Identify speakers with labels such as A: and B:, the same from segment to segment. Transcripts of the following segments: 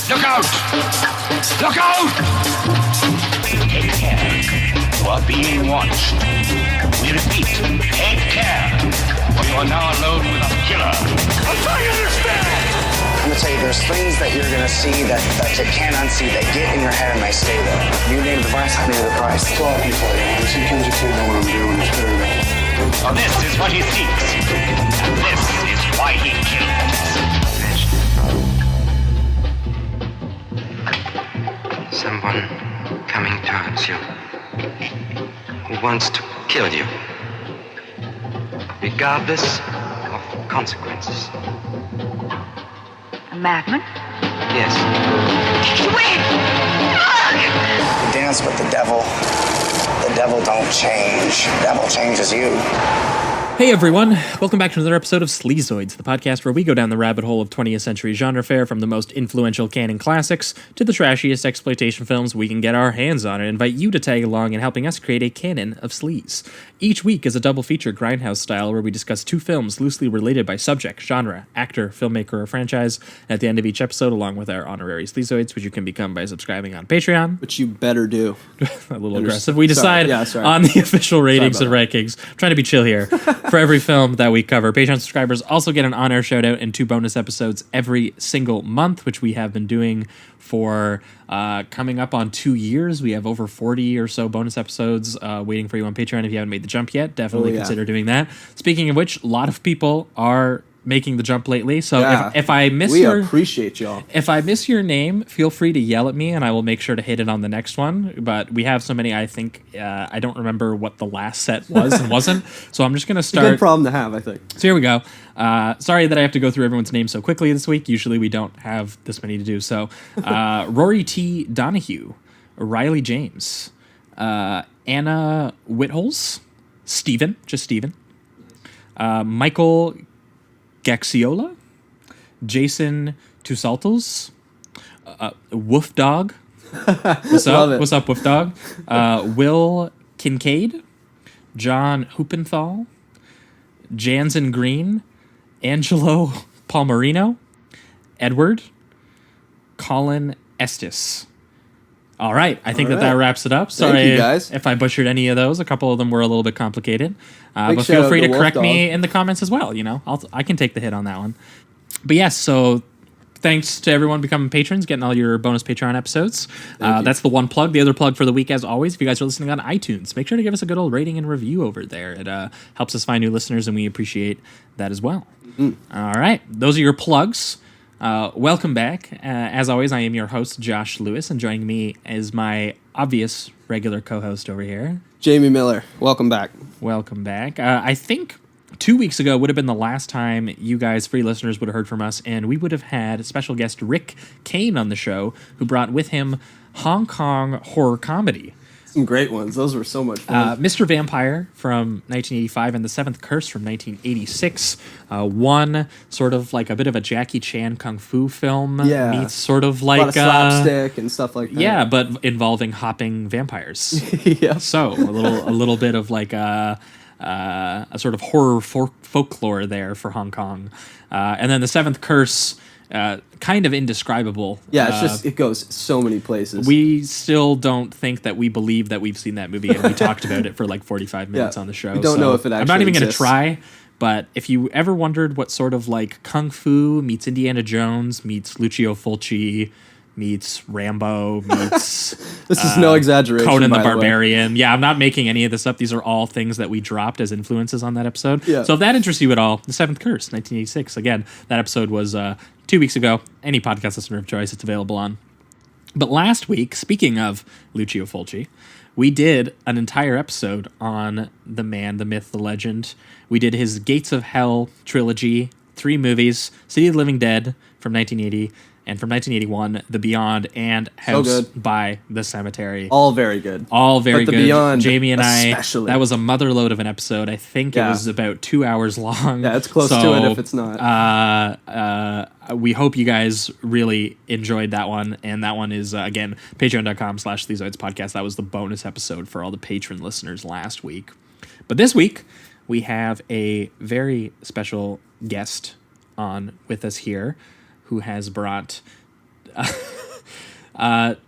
A: Look out! Look out! Take care. You are being watched. We repeat, take care. For you are now alone with a killer. I'm trying to understand!
B: I'm gonna tell you, there's things that you're gonna see that you can't unsee, that get in your head and they stay there. You name the price, I name the price. That's all I can tell you. Sometimes you can't know what I'm doing. It's better than
A: So this is what he seeks. And this is why he kills.
C: Someone coming towards you who wants to kill you, regardless of consequences.
D: A madman?
C: Yes.
B: You dance with the devil. The devil don't change. The devil changes you.
E: Hey everyone, welcome back to another episode of Sleazoids, the podcast where we go down the rabbit hole of 20th century genre fare from the most influential canon classics to the trashiest exploitation films we can get our hands on, and invite you to tag along in helping us create a canon of sleaze. Each week is a double feature grindhouse style where we discuss two films loosely related by subject, genre, actor, filmmaker, or franchise, and at the end of each episode, along with our honorary Sleazoids, which you can become by subscribing on Patreon.
F: Which you better do.
E: A little aggressive. We decide on the official ratings and rankings. I'm trying to be chill here. For every film that we cover. Patreon subscribers also get an on-air shout-out and 2 bonus episodes every single month, which we have been doing for coming up on 2 years. We have over 40 or so bonus episodes waiting for you on Patreon. If you haven't made the jump yet, definitely consider doing that. Speaking of which, a lot of people are making the jump lately, so if I miss
F: we appreciate y'all.
E: If I miss your name, feel free to yell at me and I will make sure to hit it on the next one. But we have so many, I think I don't remember what the last set was and wasn't, so I'm just gonna start.
F: It's a good problem to have, I think.
E: So here we go. Sorry that I have to go through everyone's names so quickly this week. Usually we don't have this many to do. So Rory T. Donahue, Riley James, Anna Whittles, Steven, just Steven, Michael Gaxiola, Jason Tusaltos, Woof Dog. What's up? What's up, Woof Dog? Will Kincaid, John Hoopenthal, Jansen Green, Angelo Palmerino, Edward, Colin Estes. All right, I think that wraps it up. Sorry
F: Thank you, guys.
E: if I butchered any of those. A couple of them were a little bit complicated, but feel free to correct me in the comments as well. You know, I can take the hit on that one. But yes, so thanks to everyone becoming patrons, getting all your bonus Patreon episodes. That's the one plug. The other plug for the week, as always, if you guys are listening on iTunes, make sure to give us a good old rating and review over there. It helps us find new listeners, and we appreciate that as well. All right, those are your plugs. Welcome back. As always, I am your host, Josh Lewis, and joining me is my obvious regular co-host over here,
F: Jamie Miller. Welcome back.
E: Welcome back. I think 2 weeks ago would have been the last time you guys, free listeners, would have heard from us, and we would have had special guest Rick Kane on the show, who brought with him Hong Kong horror comedy.
F: Some great ones. Those were so much fun.
E: Mr. Vampire from 1985 and The Seventh Curse from 1986. One sort of like a bit of a Jackie Chan kung fu film meets sort of like
F: a lot of slapstick and stuff like that.
E: Yeah, but involving hopping vampires.
F: Yeah.
E: So a little bit of like a sort of horror folklore there for Hong Kong. And then The Seventh Curse, kind of indescribable.
F: Yeah, it's just, it goes so many places.
E: We still don't think that we believe that we've seen that movie, and we talked about it for like 45 minutes on the show.
F: We don't know if it actually
E: I'm not even going to
F: exists.
E: try, but if you ever wondered what sort of like Kung Fu meets Indiana Jones meets Lucio Fulci meets Rambo meets
F: this is no exaggeration,
E: Conan the
F: by way.
E: Barbarian. Yeah, I'm not making any of this up. These are all things that we dropped as influences on that episode.
F: Yeah.
E: So if that interests you at all, The Seventh Curse, 1986. Again, that episode was 2 weeks ago. Any podcast listener of choice, it's available on. But last week, speaking of Lucio Fulci, we did an entire episode on the man, the myth, the legend. We did his Gates of Hell trilogy, 3 movies, City of the Living Dead from 1980, and from 1981, The Beyond and House by the Cemetery.
F: All very good.
E: All very
F: but
E: good.
F: The Beyond,
E: Jamie and
F: especially.
E: I, that was a mother load of an episode. I think it was about 2 hours long.
F: Yeah, it's close to it if it's not.
E: We hope you guys really enjoyed that one. And that one is, again, patreon.com/Sleazoids podcast. That was the bonus episode for all the patron listeners last week. But this week, we have a very special guest on with us here, who has brought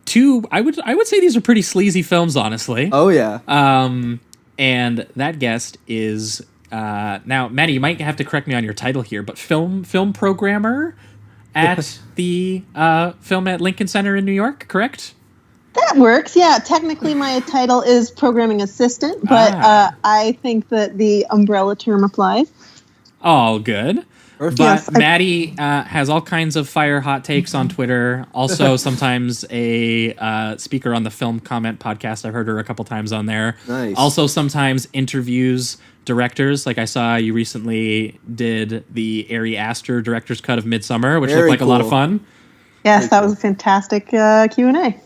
E: Two, I would say these are pretty sleazy films, honestly.
F: Oh yeah.
E: And that guest is now, Maddie, you might have to correct me on your title here, but film programmer at the Film at Lincoln Center in New York, correct?
D: That works. Yeah, technically my title is programming assistant, but I think that the umbrella term applies.
E: Oh, good.
F: Perfect.
E: But
D: Yes,
E: Maddie has all kinds of fire hot takes on Twitter. Also, sometimes a speaker on the Film Comment podcast. I've heard her a couple times on there.
F: Nice.
E: Also, sometimes interviews directors. Like I saw you recently did the Ari Aster director's cut of Midsummer, which
F: Very
E: looked like a lot of
F: cool.
E: fun.
D: Yes, that was a fantastic Q&A.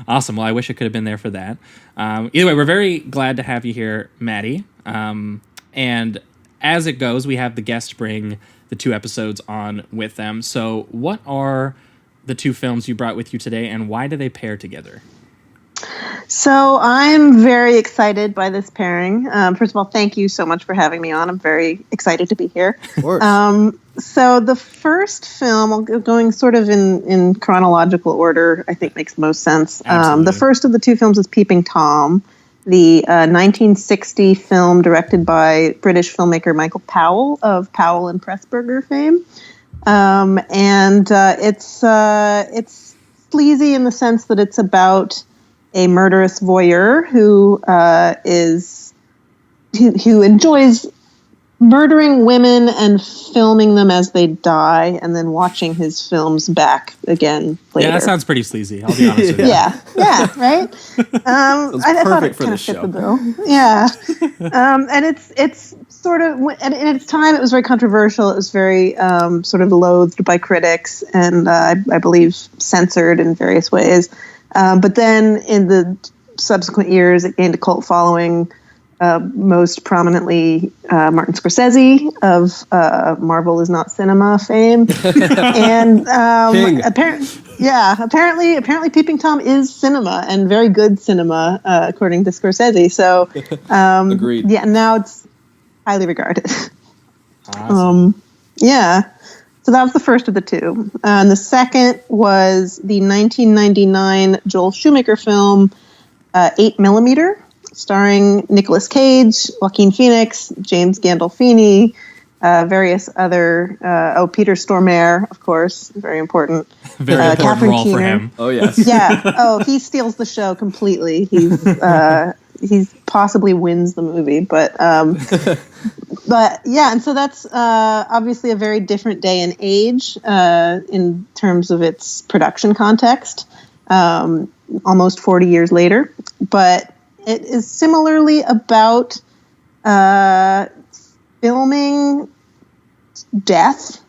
E: Awesome. Well, I wish I could have been there for that. Either way, we're very glad to have you here, Maddie. And as it goes, we have the guests bring the 2 episodes on with them. So what are the 2 films you brought with you today, and why do they pair together?
D: So I'm very excited by this pairing. First of all, thank you so much for having me on. I'm very excited to be here.
F: Of course.
D: So the first film, going sort of in chronological order, I think makes most sense.
E: Absolutely.
D: The first of the 2 films is Peeping Tom, the 1960 film directed by British filmmaker Michael Powell of Powell and Pressburger fame. And it's sleazy in the sense that it's about a murderous voyeur who enjoys murdering women and filming them as they die, and then watching his films back again later.
E: Yeah, that sounds pretty sleazy. I'll be honest with you.
D: Yeah, right. I thought it
F: perfect for
D: kind of
F: this
D: fit
F: show.
D: the bill. Yeah, and it's sort of, and at its time it was very controversial. It was very sort of loathed by critics, and I believe censored in various ways. But then in the subsequent years, it gained a cult following. Most prominently, Martin Scorsese of Marvel is Not Cinema fame, and apparently, Peeping Tom is cinema and very good cinema, according to Scorsese. So,
F: Agreed.
D: Yeah, now it's highly regarded.
E: Awesome.
D: So that was the first of the 2, and the second was the 1999 Joel Schumacher film 8mm. Starring Nicolas Cage, Joaquin Phoenix, James Gandolfini, various other... Peter Stormare, of course, very important.
E: Very important
D: Catherine
E: role for
D: Keener.
E: him.
F: Oh yes.
D: Yeah. Oh, he steals the show completely. He's possibly wins the movie, but yeah. And so that's obviously a very different day and age in terms of its production context. Almost 40 years later, but it is similarly about filming death,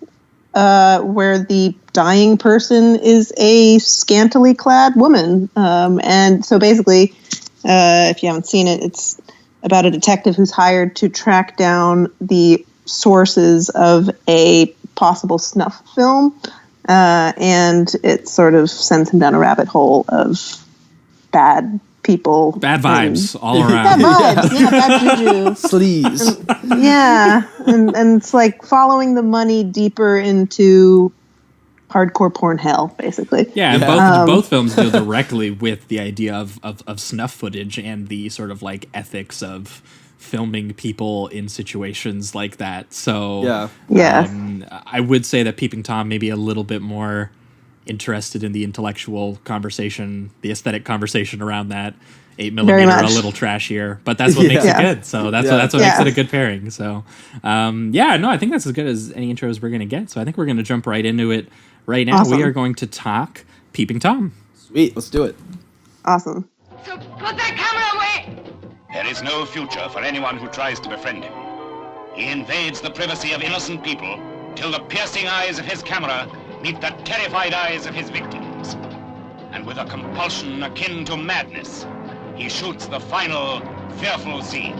D: where the dying person is a scantily clad woman. And so basically, if you haven't seen it, it's about a detective who's hired to track down the sources of a possible snuff film. And it sort of sends him down a rabbit hole of bad people.
E: Bad vibes all
D: Bad
E: around.
D: vibes, yeah, bad juju.
F: Sleaze.
D: Yeah, and it's like following the money deeper into hardcore porn hell, basically.
E: Yeah, and both films deal directly with the idea of snuff footage and the sort of like ethics of filming people in situations like that. So
D: Yeah.
E: I would say that Peeping Tom may be a little bit more interested in the intellectual conversation, the aesthetic conversation around that. 8mm a little trashier, but that's what makes it good. So that's what makes it a good pairing. So I think that's as good as any intros we're gonna get. So I think we're gonna jump right into it right now.
D: Awesome.
E: We are going to talk Peeping Tom.
F: Sweet. Let's do it.
D: Awesome.
G: So put that camera away!
A: There is no future for anyone who tries to befriend him. He invades the privacy of innocent people till the piercing eyes of his camera meet the terrified eyes of his victims. And with a compulsion akin to madness, he shoots the final, fearful scene.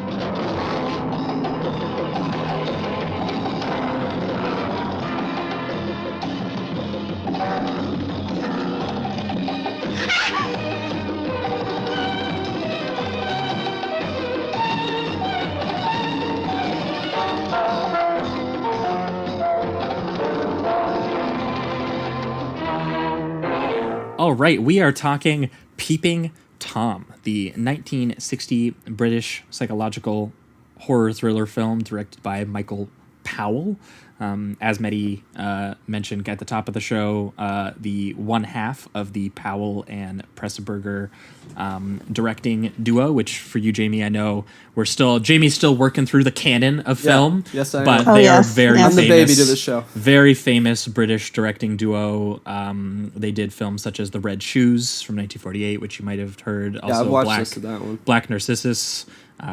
E: All right, we are talking Peeping Tom, the 1960 British psychological horror thriller film directed by Michael Powell. As Maddie mentioned at the top of the show, the one half of the Powell and Pressburger directing duo, which for you, Jamie, I know Jamie's still working through the canon of film.
F: Yes, I am.
E: But
D: Oh,
E: they
D: yes,
E: are very
D: yes.
E: famous.
F: I'm the baby to the show.
E: Very famous British directing duo. They did films such as The Red Shoes from 1948, which you might have heard. Also,
F: I've watched most of that one.
E: Black Narcissus.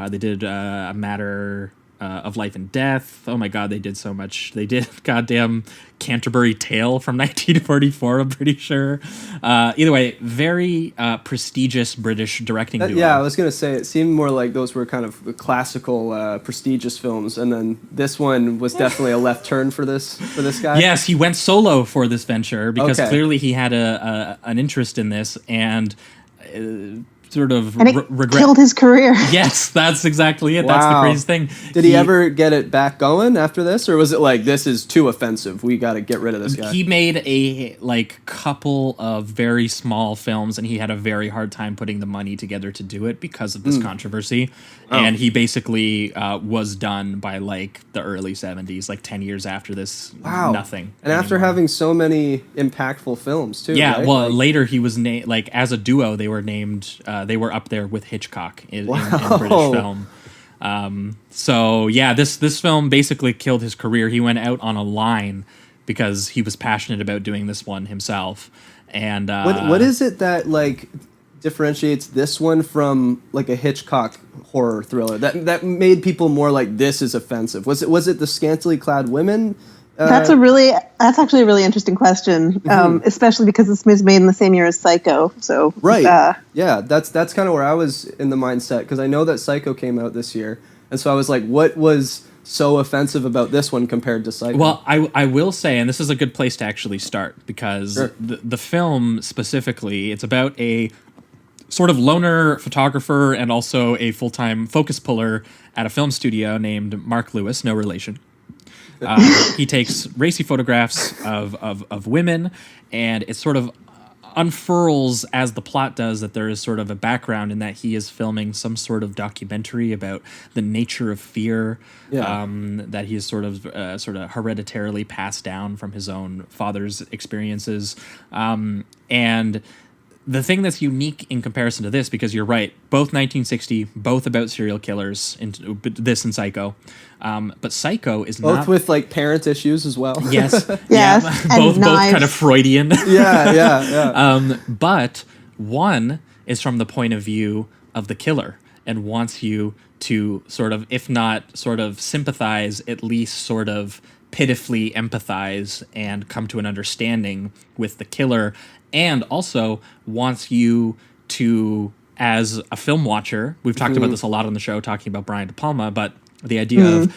E: They did A Matter of Life and Death. Oh my God, they did so much. They did goddamn Canterbury Tale from 1944, I'm pretty sure. Either way, very prestigious British directing duo.
F: Yeah, I was going to say, it seemed more like those were kind of classical, prestigious films, and then this one was definitely a left turn for this guy.
E: Yes, he went solo for this venture because
F: Okay.
E: clearly he had an interest in this and sort of
D: And it
E: regret.
D: killed his career.
E: Yes, that's exactly it. That's the
F: Wow.
E: crazy thing.
F: Did he ever get it back going after this, or was it like, this is too offensive, we got to get rid of this guy?
E: He made a couple of very small films, and he had a very hard time putting the money together to do it because of this controversy. And he basically was done by the early 70s, 10 years after this.
F: Wow.
E: Nothing.
F: And after
E: anymore.
F: having so many impactful films too.
E: Yeah,
F: right?
E: well, later he was named, as a duo, they were named, they were up there with Hitchcock in British film. So yeah, this film basically killed his career. He went out on a line because he was passionate about doing this one himself. And
F: What is it that differentiates this one from a Hitchcock horror thriller that made people more like, this is offensive? Was it the scantily clad women?
D: That's actually a really interesting question, especially because this was made in the same year as Psycho. So
F: Right. Yeah, that's kind of where I was in the mindset, because I know that Psycho came out this year, and so I was like, what was so offensive about this one compared to Psycho?
E: Well, I will say, and this is a good place to actually start, because
F: Sure.
E: the film specifically, it's about a sort of loner photographer and also a full-time focus puller at a film studio named Mark Lewis, no relation. He takes racy photographs of women, and it sort of unfurls as the plot does that there is sort of a background in that he is filming some sort of documentary about the nature of fear that he is sort of hereditarily passed down from his own father's experiences. And the thing that's unique in comparison to this, because you're right, both 1960, both about serial killers, this and Psycho, but Psycho is
F: both
E: not
F: with parent issues as well.
E: yes,
D: Yes, and
E: both
D: knives.
E: kind of Freudian.
F: yeah.
E: But one is from the point of view of the killer and wants you to sort of, if not sort of sympathize, at least sort of pitifully empathize and come to an understanding with the killer, and also wants you to, as a film watcher, we've talked about this a lot on the show, talking about Brian De Palma, but the idea of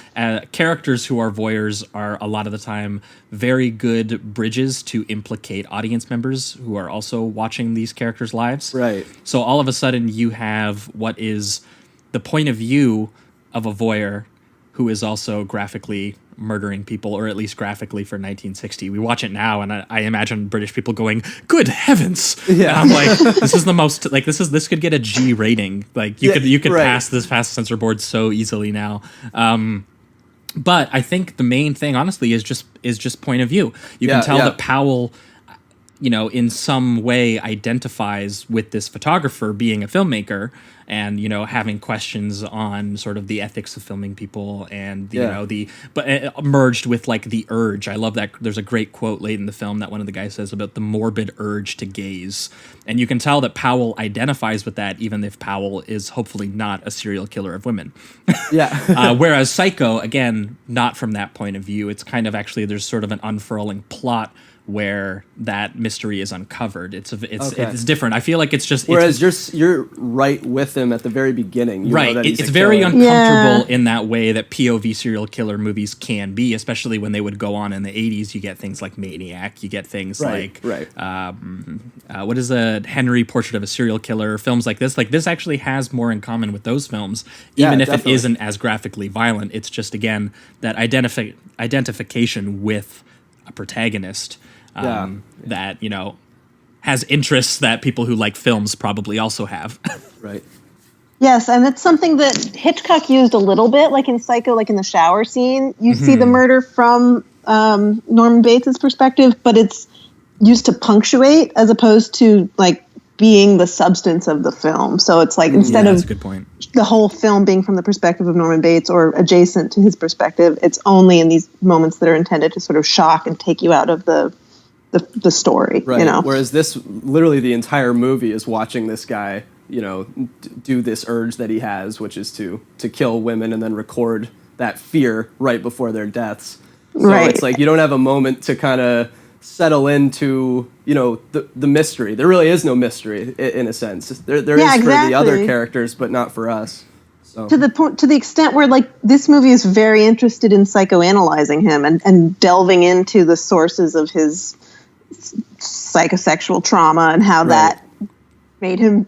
E: characters who are voyeurs are a lot of the time very good bridges to implicate audience members who are also watching these characters' lives.
F: Right.
E: So all of a sudden you have what is the point of view of a voyeur who is also graphically murdering people, or at least graphically for 1960. We watch it now, and I imagine British people going, "Good heavens!"
F: Yeah.
E: And I'm like, this is the most this could get a G rating. You could
F: right.
E: pass the censor board so easily now. But I think the main thing, honestly, is just point of view. You can tell that Powell, in some way identifies with this photographer being a filmmaker, and having questions on sort of the ethics of filming people, and but merged with the urge. I love that there's a great quote late in the film that one of the guys says about the morbid urge to gaze, and you can tell that Powell identifies with that, even if Powell is hopefully not a serial killer of women.
F: Yeah.
E: Whereas Psycho, again, not from that point of view. It's kind of actually, there's sort of an unfurling plot where that mystery is uncovered. It's different. I feel like it's just...
F: Whereas you're right with him at the very beginning. You know that he's
E: It's
F: a
E: very
F: killer.
E: uncomfortable in that way that POV serial killer movies can be, especially when they would go on in the 80s. You get things like Maniac. You get things
F: Right.
E: what is a Henry Portrait of a Serial Killer? Films like this. This actually has more in common with those films, even if
F: definitely.
E: it isn't as graphically violent. It's just, again, that identification with a protagonist that has interests that people who like films probably also have.
F: Right.
D: Yes, and it's something that Hitchcock used a little bit, like in Psycho, like in the shower scene. You see the murder from Norman Bates' perspective, but it's used to punctuate as opposed to like being the substance of the film. So it's like instead
E: that's
D: of
E: a good point.
D: the whole film being from the perspective of Norman Bates or adjacent to his perspective, it's only in these moments that are intended to sort of shock and take you out of the story.
F: Right.
D: You know?
F: Whereas this, literally the entire movie is watching this guy, do this urge that he has, which is to kill women and then record that fear right before their deaths. So
D: Right.
F: it's like you don't have a moment to kind of settle into, the mystery. There really is no mystery in a sense. There is for the other
D: exactly.
F: characters, but not for us. So.
D: To the extent where like this movie is very interested in psychoanalyzing him and delving into the sources of his psychosexual trauma and how that made him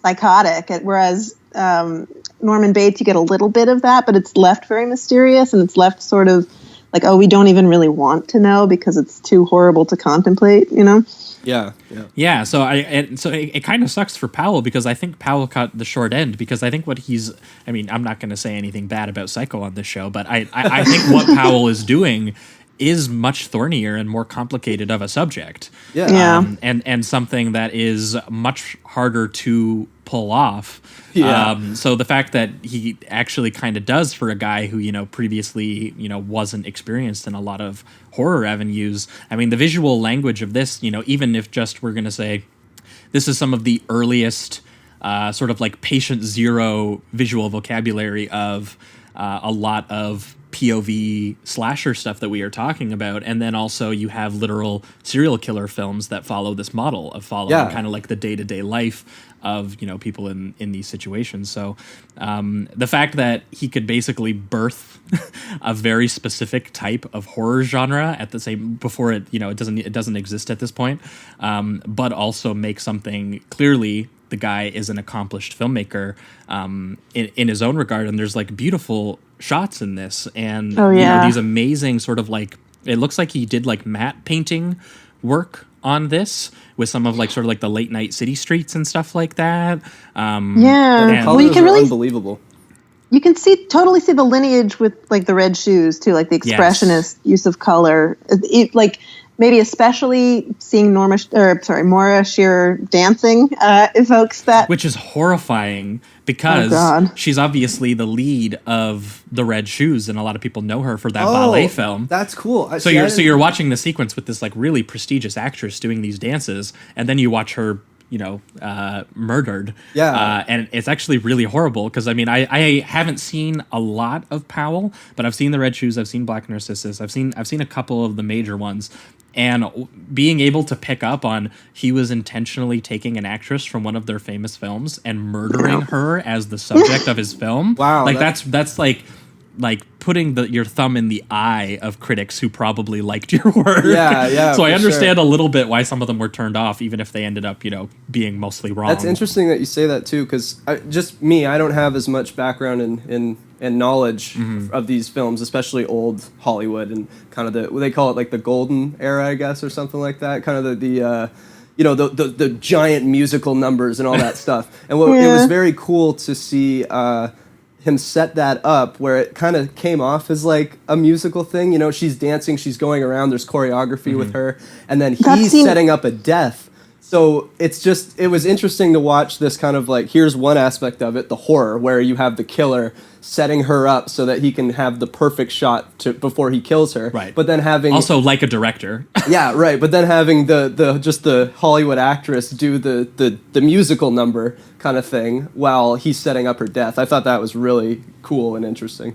D: psychotic. Whereas Norman Bates, you get a little bit of that, but it's left very mysterious and it's left sort of like, oh, we don't even really want to know because it's too horrible to contemplate,
E: Yeah, so it kind of sucks for Powell because I think Powell caught the short end because I think I'm not going to say anything bad about Psycho on this show, but I think what Powell is doing is much thornier and more complicated of a subject.
D: Yeah.
E: And something that is much harder to pull off.
F: Yeah.
E: So the fact that he actually kind of does for a guy who, previously, wasn't experienced in a lot of horror avenues. I mean, the visual language of this, even if just we're going to say this is some of the earliest sort of like patient zero visual vocabulary of a lot of POV slasher stuff that we are talking about, and then also you have literal serial killer films that follow this model of following kind of like the day-to-day life of people in these situations. So the fact that he could basically birth a very specific type of horror genre at the same before it it doesn't exist at this point, but also make something clearly. The guy is an accomplished filmmaker in his own regard, and there's like beautiful shots in this, and these amazing sort of like it looks like he did like matte painting work on this with some of like sort of like the late night city streets and stuff like that.
F: The colors
D: you can
F: are
D: really
F: unbelievable.
D: You can totally see the lineage with like the red shoes too, like the expressionist use of color. Like maybe especially seeing Maura Shearer dancing evokes that,
E: which is horrifying because she's obviously the lead of the Red Shoes, and a lot of people know her for that ballet film.
F: That's cool.
E: So you're watching the sequence with this like really prestigious actress doing these dances, and then you watch her murdered. And it's actually really horrible because I haven't seen a lot of Powell, but I've seen the Red Shoes, I've seen Black Narcissus, I've seen a couple of the major ones, and being able to pick up on he was intentionally taking an actress from one of their famous films and murdering her as the subject of his film.
F: Wow,
E: like that's like putting your thumb in the eye of critics who probably liked your work. So I understand a little bit why some of them were turned off, even if they ended up, being mostly wrong.
F: That's interesting that you say that too, because I don't have as much background in knowledge of these films, especially old Hollywood and kind of they call it like the golden era, I guess, or something like that. Kind of the giant musical numbers and all that stuff. And it was very cool to see him set that up where it kind of came off as like a musical thing. She's dancing, she's going around, there's choreography with her, and then he's setting up a death. So it was interesting to watch this kind of like, here's one aspect of it, the horror, where you have the killer setting her up so that he can have the perfect shot before he kills her.
E: Right.
F: But then having...
E: Also like a director.
F: Yeah, right. But then having the Hollywood actress do the musical number kind of thing while he's setting up her death. I thought that was really cool and interesting.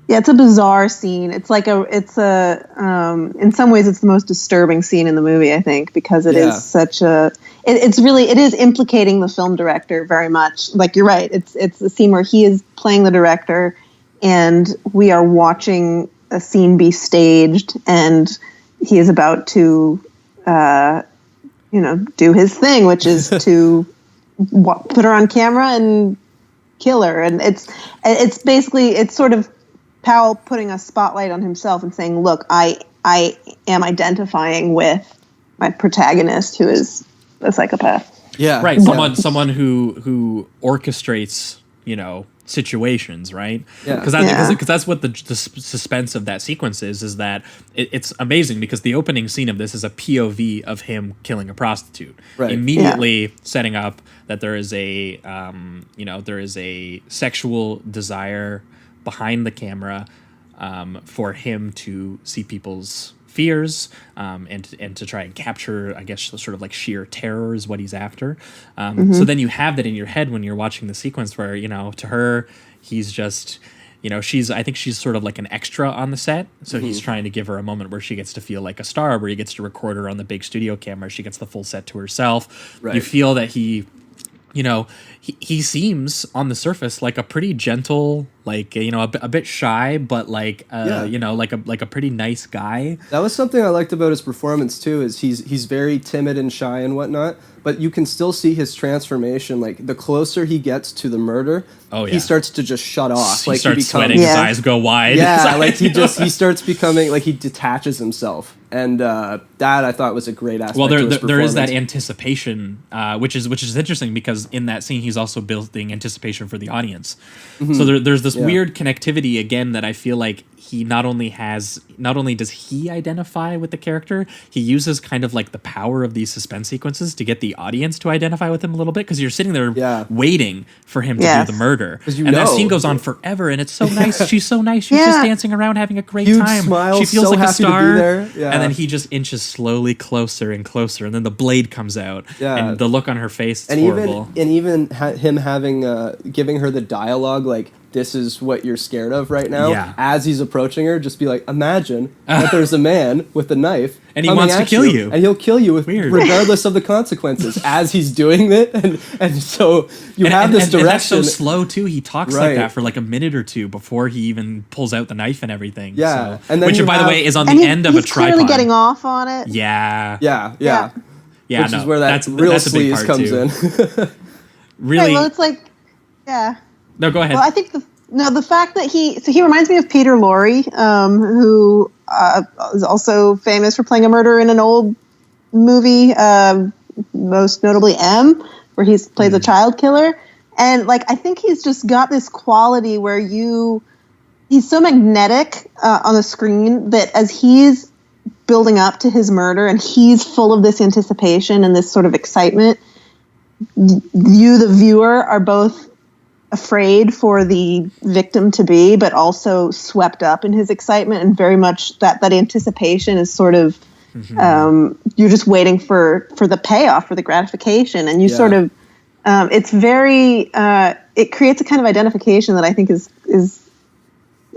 D: Yeah, it's a bizarre scene. It's in some ways it's the most disturbing scene in the movie, I think, because it is such a, it is implicating the film director very much. Like, you're right. It's a scene where he is playing the director and we are watching a scene be staged and he is about to, do his thing, which is to put her on camera and kill her. And it's basically, it's sort of Powell putting a spotlight on himself and saying, look, I am identifying with my protagonist who is a psychopath.
F: Yeah.
E: Right. Someone who orchestrates, situations, right?
F: Yeah.
E: Because that's what the suspense of that sequence is that it's amazing because the opening scene of this is a POV of him killing a prostitute,
F: Right.
E: immediately setting up that there is a sexual desire behind the camera for him to see people's fears and to try and capture, I guess, sort of like sheer terror is what he's after. So then you have that in your head when you're watching the sequence where, to her, he's just, I think she's sort of like an extra on the set. So he's trying to give her a moment where she gets to feel like a star, where he gets to record her on the big studio camera. She gets the full set to herself.
F: Right.
E: You feel that he seems on the surface like a pretty gentle, like, a bit shy, but like, like a pretty nice guy.
F: That was something I liked about his performance too, is he's very timid and shy and whatnot, but you can still see his transformation. Like the closer he gets to the murder, he starts to just shut off.
E: He
F: like
E: starts sweating, his eyes go wide.
F: Yeah, like he starts becoming, like he detaches himself. And that I thought was a great aspect.
E: Well,
F: to his
E: there is that
F: performance.
E: anticipation, which is interesting because in that scene he's also building anticipation for the audience. So there's this weird connectivity again that I feel like he not only does he identify with the character, he uses kind of like the power of these suspense sequences to get the audience to identify with him a little bit, because you're sitting there waiting for him to do the murder, and that scene goes on forever, and it's so nice. She's so nice. She's just dancing around having a great time.
F: Smile,
E: she feels
F: so
E: like a
F: happy
E: star.
F: to be there. Yeah.
E: And then he just inches slowly closer and closer, and then the blade comes out, and the look on her face is horrible.
F: Even him having giving her the dialogue, like, this is what you're scared of right now. As he's approaching her, just be like, imagine that there's a man with a knife
E: and he wants to kill you,
F: and he'll kill you regardless of the consequences as he's doing it. And so you have this direction.
E: And that's so slow too. He talks like that for like a minute or two before he even pulls out the knife and everything.
F: Yeah,
E: so,
F: and then
E: which by the way is on the end of a tripod.
D: He's clearly getting off on it.
F: Yeah. Which is where that's real sleaze comes in.
E: Really?
D: Right, well, it's like,
E: No, go ahead.
D: Well, I think the fact that he reminds me of Peter Lorre, who is also famous for playing a murderer in an old movie, most notably M, where he plays a child killer. And like, I think he's just got this quality where he's so magnetic on the screen that as he's building up to his murder and he's full of this anticipation and this sort of excitement, you, the viewer, are both afraid for the victim to be, but also swept up in his excitement, and very much that anticipation is sort of you're just waiting for the payoff, for the gratification, and you sort of it's very it creates a kind of identification that I think is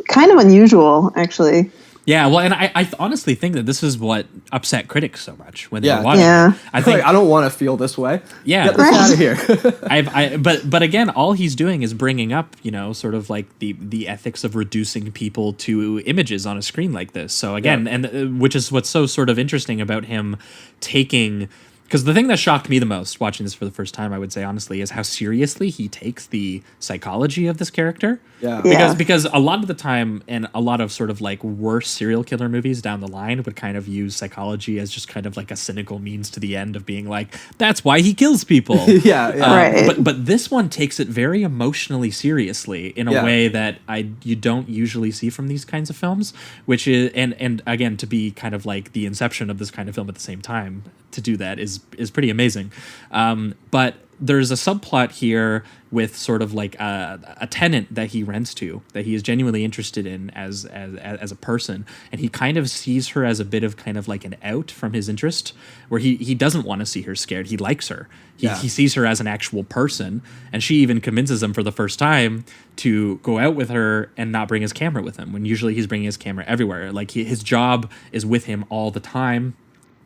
D: kind of unusual, actually.
E: Yeah, well, and I honestly think that this is what upset critics so much when they were watching it.
F: I think I don't want to feel this way.
E: Yeah,
F: get this out of here.
E: But again, all he's doing is bringing up, sort of like the ethics of reducing people to images on a screen like this. So again, and which is what's so sort of interesting about him taking. Because the thing that shocked me the most watching this for the first time, I would say honestly, is how seriously he takes the psychology of this character. Because a lot of the time, and a lot of sort of like worse serial killer movies down the line would kind of use psychology as just kind of like a cynical means to the end of being like, that's why he kills people.
D: Right.
E: But this one takes it very emotionally seriously in a way that you don't usually see from these kinds of films, which is and again, to be kind of like the inception of this kind of film at the same time, to do that is pretty amazing. But there's a subplot here with sort of like a tenant that he rents to, that he is genuinely interested in as a person, and he kind of sees her as a bit of kind of like an out from his interest, where he doesn't want to see her scared. He likes her. He sees her as an actual person, and she even convinces him for the first time to go out with her and not bring his camera with him, when usually he's bringing his camera everywhere. Like his job is with him all the time.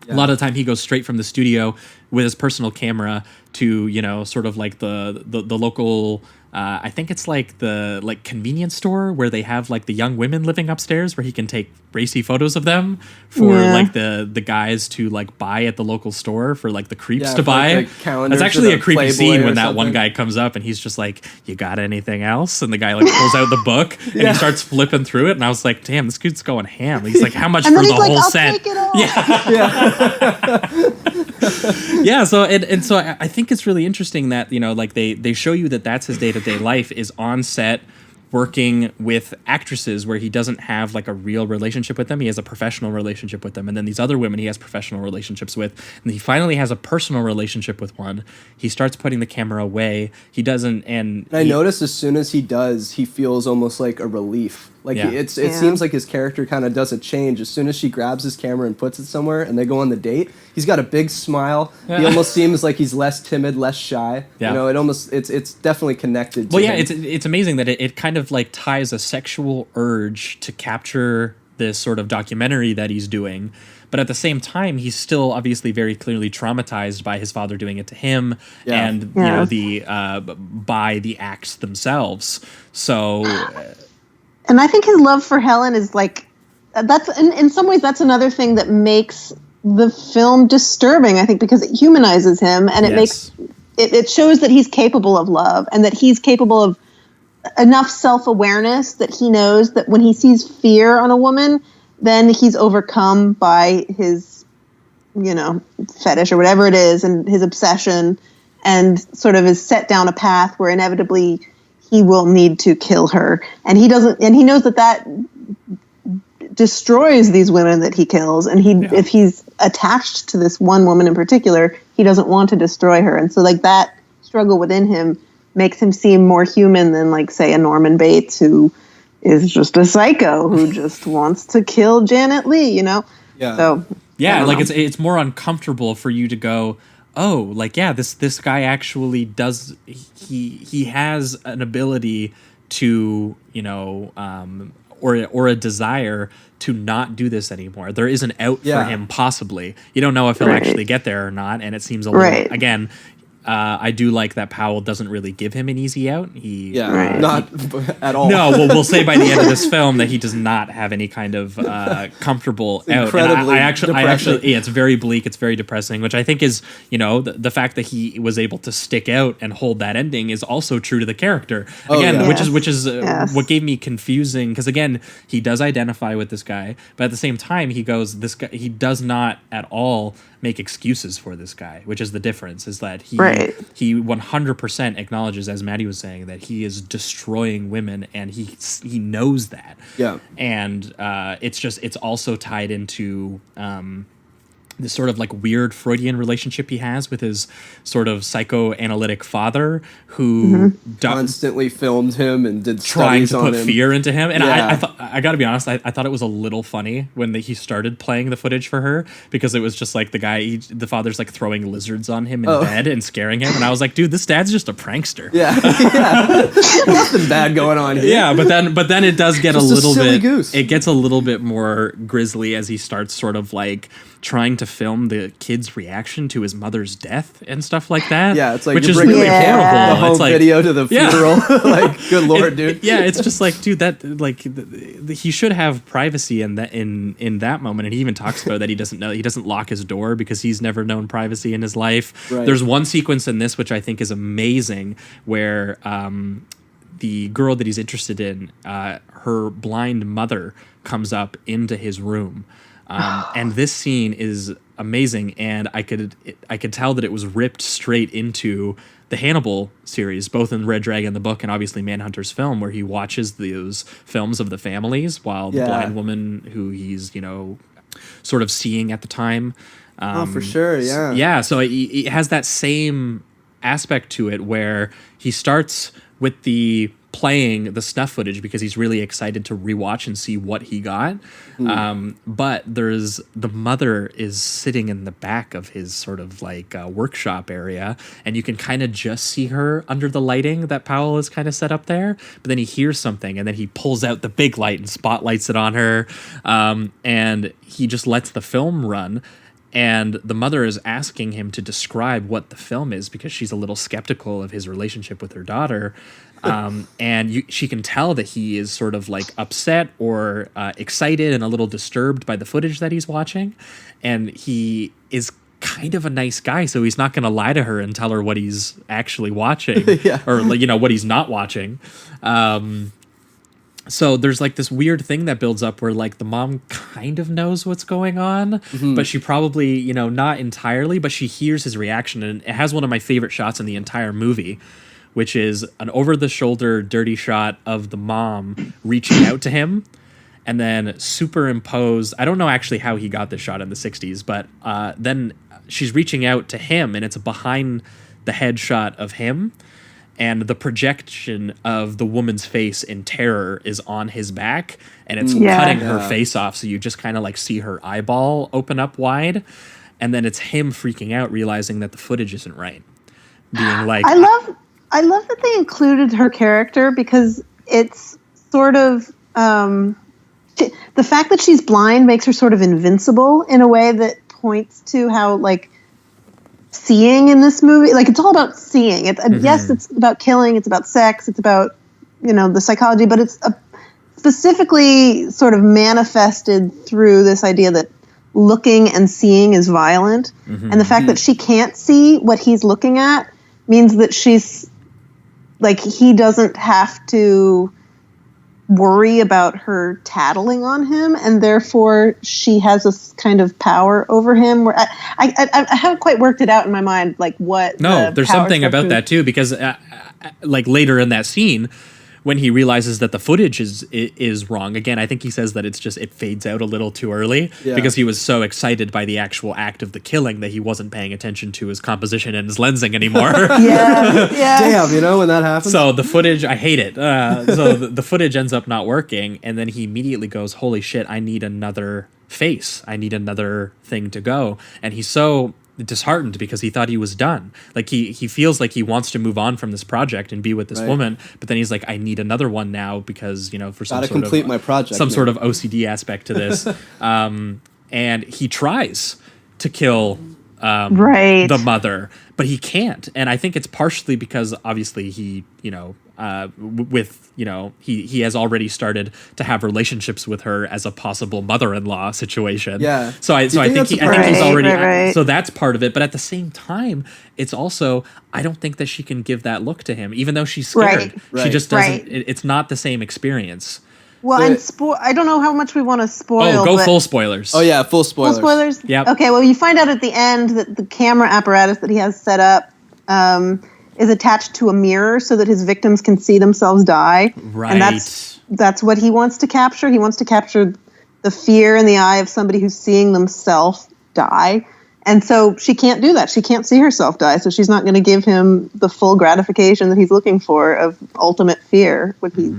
E: A lot of the time he goes straight from the studio with his personal camera to, sort of like the local, I think it's like the convenience store where they have like the young women living upstairs, where he can take racy photos of them for like the guys to like buy at the local store, for like the creeps to buy. It's actually a creepy scene when that one guy comes up and he's just like, you got anything else? And the guy like pulls out the book and he starts flipping through it, and I was like, damn, this dude's going ham. He's like, how much for the whole
D: I'll
E: set?
D: Take it all.
E: Yeah, so I think it's really interesting that, you know, like they show you that that's his day-to-day life is on set working with actresses where he doesn't have like a real relationship with them. He has a professional relationship with them. And then these other women he has professional relationships with. And he finally has a personal relationship with one. He starts putting the camera away. He doesn't. And
F: I notice as soon as he does, he feels almost like a relief. Like it seems like his character kind of does a change. As soon as she grabs his camera and puts it somewhere and they go on the date, he's got a big smile. He almost seems like he's less timid, less shy.
E: Yeah.
F: You know, it's definitely connected to him.
E: It's amazing that it kind of like ties a sexual urge to capture this sort of documentary that he's doing. But at the same time, he's still obviously very clearly traumatized by his father doing it to him and you know by the acts themselves. So
D: and I think his love for Helen is like, that's in some ways that's another thing that makes the film disturbing, I think, because it humanizes him and it makes it shows that he's capable of love and that he's capable of enough self-awareness that he knows that when he sees fear on a woman, then he's overcome by his, you know, fetish or whatever it is and his obsession, and sort of is set down a path where inevitably he will need to kill her. And he doesn't, and he knows that destroys these women that he kills. And if he's attached to this one woman in particular, he doesn't want to destroy her. And so like that struggle within him makes him seem more human than, like, say, a Norman Bates who is just a psycho who just wants to kill Janet Leigh, you know?
F: Yeah.
D: So
E: like it's more uncomfortable for you to go, oh, like, yeah, this guy actually does, he has an ability to, you know, or a desire to not do this anymore. There is an out for him, possibly. You don't know if he'll actually get there or not, and it seems a little, again, I do like that Powell doesn't really give him an easy out.
F: Not at all.
E: No, we'll say by the end of this film that he does not have any kind of comfortable out.
F: Incredibly
E: I actually, it's very bleak. It's very depressing, which I think is, you know, the fact that he was able to stick out and hold that ending is also true to the character. Again, which is what gave me confusing, because again, he does identify with this guy, but at the same time, he he does not at all make excuses for this guy, which is the difference, is that he 100% acknowledges, as Maddie was saying, that he is destroying women, and he knows that.
F: Yeah.
E: And it's also tied into this sort of like weird Freudian relationship he has with his sort of psychoanalytic father, who
F: constantly filmed him and did
E: trying
F: studies
E: to
F: on
E: put
F: him.
E: fear into him. And I got to be honest, I thought it was a little funny when he started playing the footage for her, because it was just like the father's like throwing lizards on him in bed and scaring him, and I was like, dude, this dad's just a prankster.
F: Nothing bad going on here.
E: Yeah, but then it does get
F: just
E: a little bit
F: goose.
E: It gets a little bit more grisly as he starts sort of like trying to film the kid's reaction to his mother's death and stuff like that.
F: Yeah, it's like,
E: which
F: you're
E: is
F: bringing
E: really
F: the
E: horrible.
F: home
E: It's like,
F: video to the funeral. Like, good lord, dude.
E: Yeah, it's just like, dude, that like he should have privacy in that moment. And he even talks about that he doesn't lock his door because he's never known privacy in his life.
F: Right.
E: There's one sequence in this which I think is amazing, where the girl that he's interested in, her blind mother comes up into his room. And this scene is amazing, and I could tell that it was ripped straight into the Hannibal series, both in Red Dragon the book and obviously Manhunter's film, where he watches those films of the families while the blind woman who he's, you know, sort of seeing at the time.
F: For sure, yeah.
E: Yeah, so it has that same aspect to it, where he starts with playing the snuff footage because he's really excited to rewatch and see what he got. But the mother is sitting in the back of his sort of like workshop area, and you can kind of just see her under the lighting that Powell has kind of set up there. But then he hears something, and then he pulls out the big light and spotlights it on her, and he just lets the film run. And the mother is asking him to describe what the film is because she's a little skeptical of his relationship with her daughter. And she can tell that he is sort of like upset or excited and a little disturbed by the footage that he's watching. And he is kind of a nice guy, so he's not going to lie to her and tell her what he's actually watching or, you know, what he's not watching. So there's like this weird thing that builds up where like the mom kind of knows what's going on, but she probably, you know, not entirely, but she hears his reaction. And it has one of my favorite shots in the entire movie, which is an over-the-shoulder dirty shot of the mom reaching out to him and then superimposed. I don't know actually how he got this shot in the 60s, but then she's reaching out to him and it's a behind the head shot of him. And the projection of the woman's face in terror is on his back, and it's cutting her face off. So you just kind of like see her eyeball open up wide, and then it's him freaking out, realizing that the footage isn't right. Being like,
D: I love that they included her character because it's sort of the fact that she's blind makes her sort of invincible in a way that points to how like seeing in this movie, like it's all about seeing. Yes, it's about killing, it's about sex, it's about, you know, the psychology, but it's specifically sort of manifested through this idea that looking and seeing is violent, and the fact that she can't see what he's looking at means that she's like, he doesn't have to worry about her tattling on him, and therefore she has this kind of power over him where I haven't quite worked it out in my mind, like what.
E: No, there's something about that too, because like later in that scene when he realizes that the footage is wrong again, I think he says that it fades out a little too early because he was so excited by the actual act of the killing that he wasn't paying attention to his composition and his lensing anymore.
F: Damn, you know when that happens.
E: So the footage, I hate it. So the footage ends up not working, and then he immediately goes, "Holy shit! I need another face. I need another thing to go." And he's so disheartened because he thought he was done. Like he feels like he wants to move on from this project and be with this woman, but then he's like, I need another one now because, you know, for some sort of
F: my project,
E: sort of OCD aspect to this. And he tries to kill the mother, but he can't. And I think it's partially because obviously he, you know, he has already started to have relationships with her as a possible mother-in-law situation. Yeah. So I think he's already. So that's part of it. But at the same time, it's also, I don't think that she can give that look to him, even though she's scared. She just doesn't. It's not the same experience.
D: Well, and I don't know how much we want to spoil.
E: Oh, go full spoilers.
F: Oh yeah, full spoilers.
D: Full spoilers.
E: Yeah.
D: Okay. Well, you find out at the end that the camera apparatus that he has set up is attached to a mirror so that his victims can see themselves die.
E: Right.
D: And that's what he wants to capture. He wants to capture the fear in the eye of somebody who's seeing themselves die. And so she can't do that. She can't see herself die. So she's not going to give him the full gratification that he's looking for of ultimate fear, what he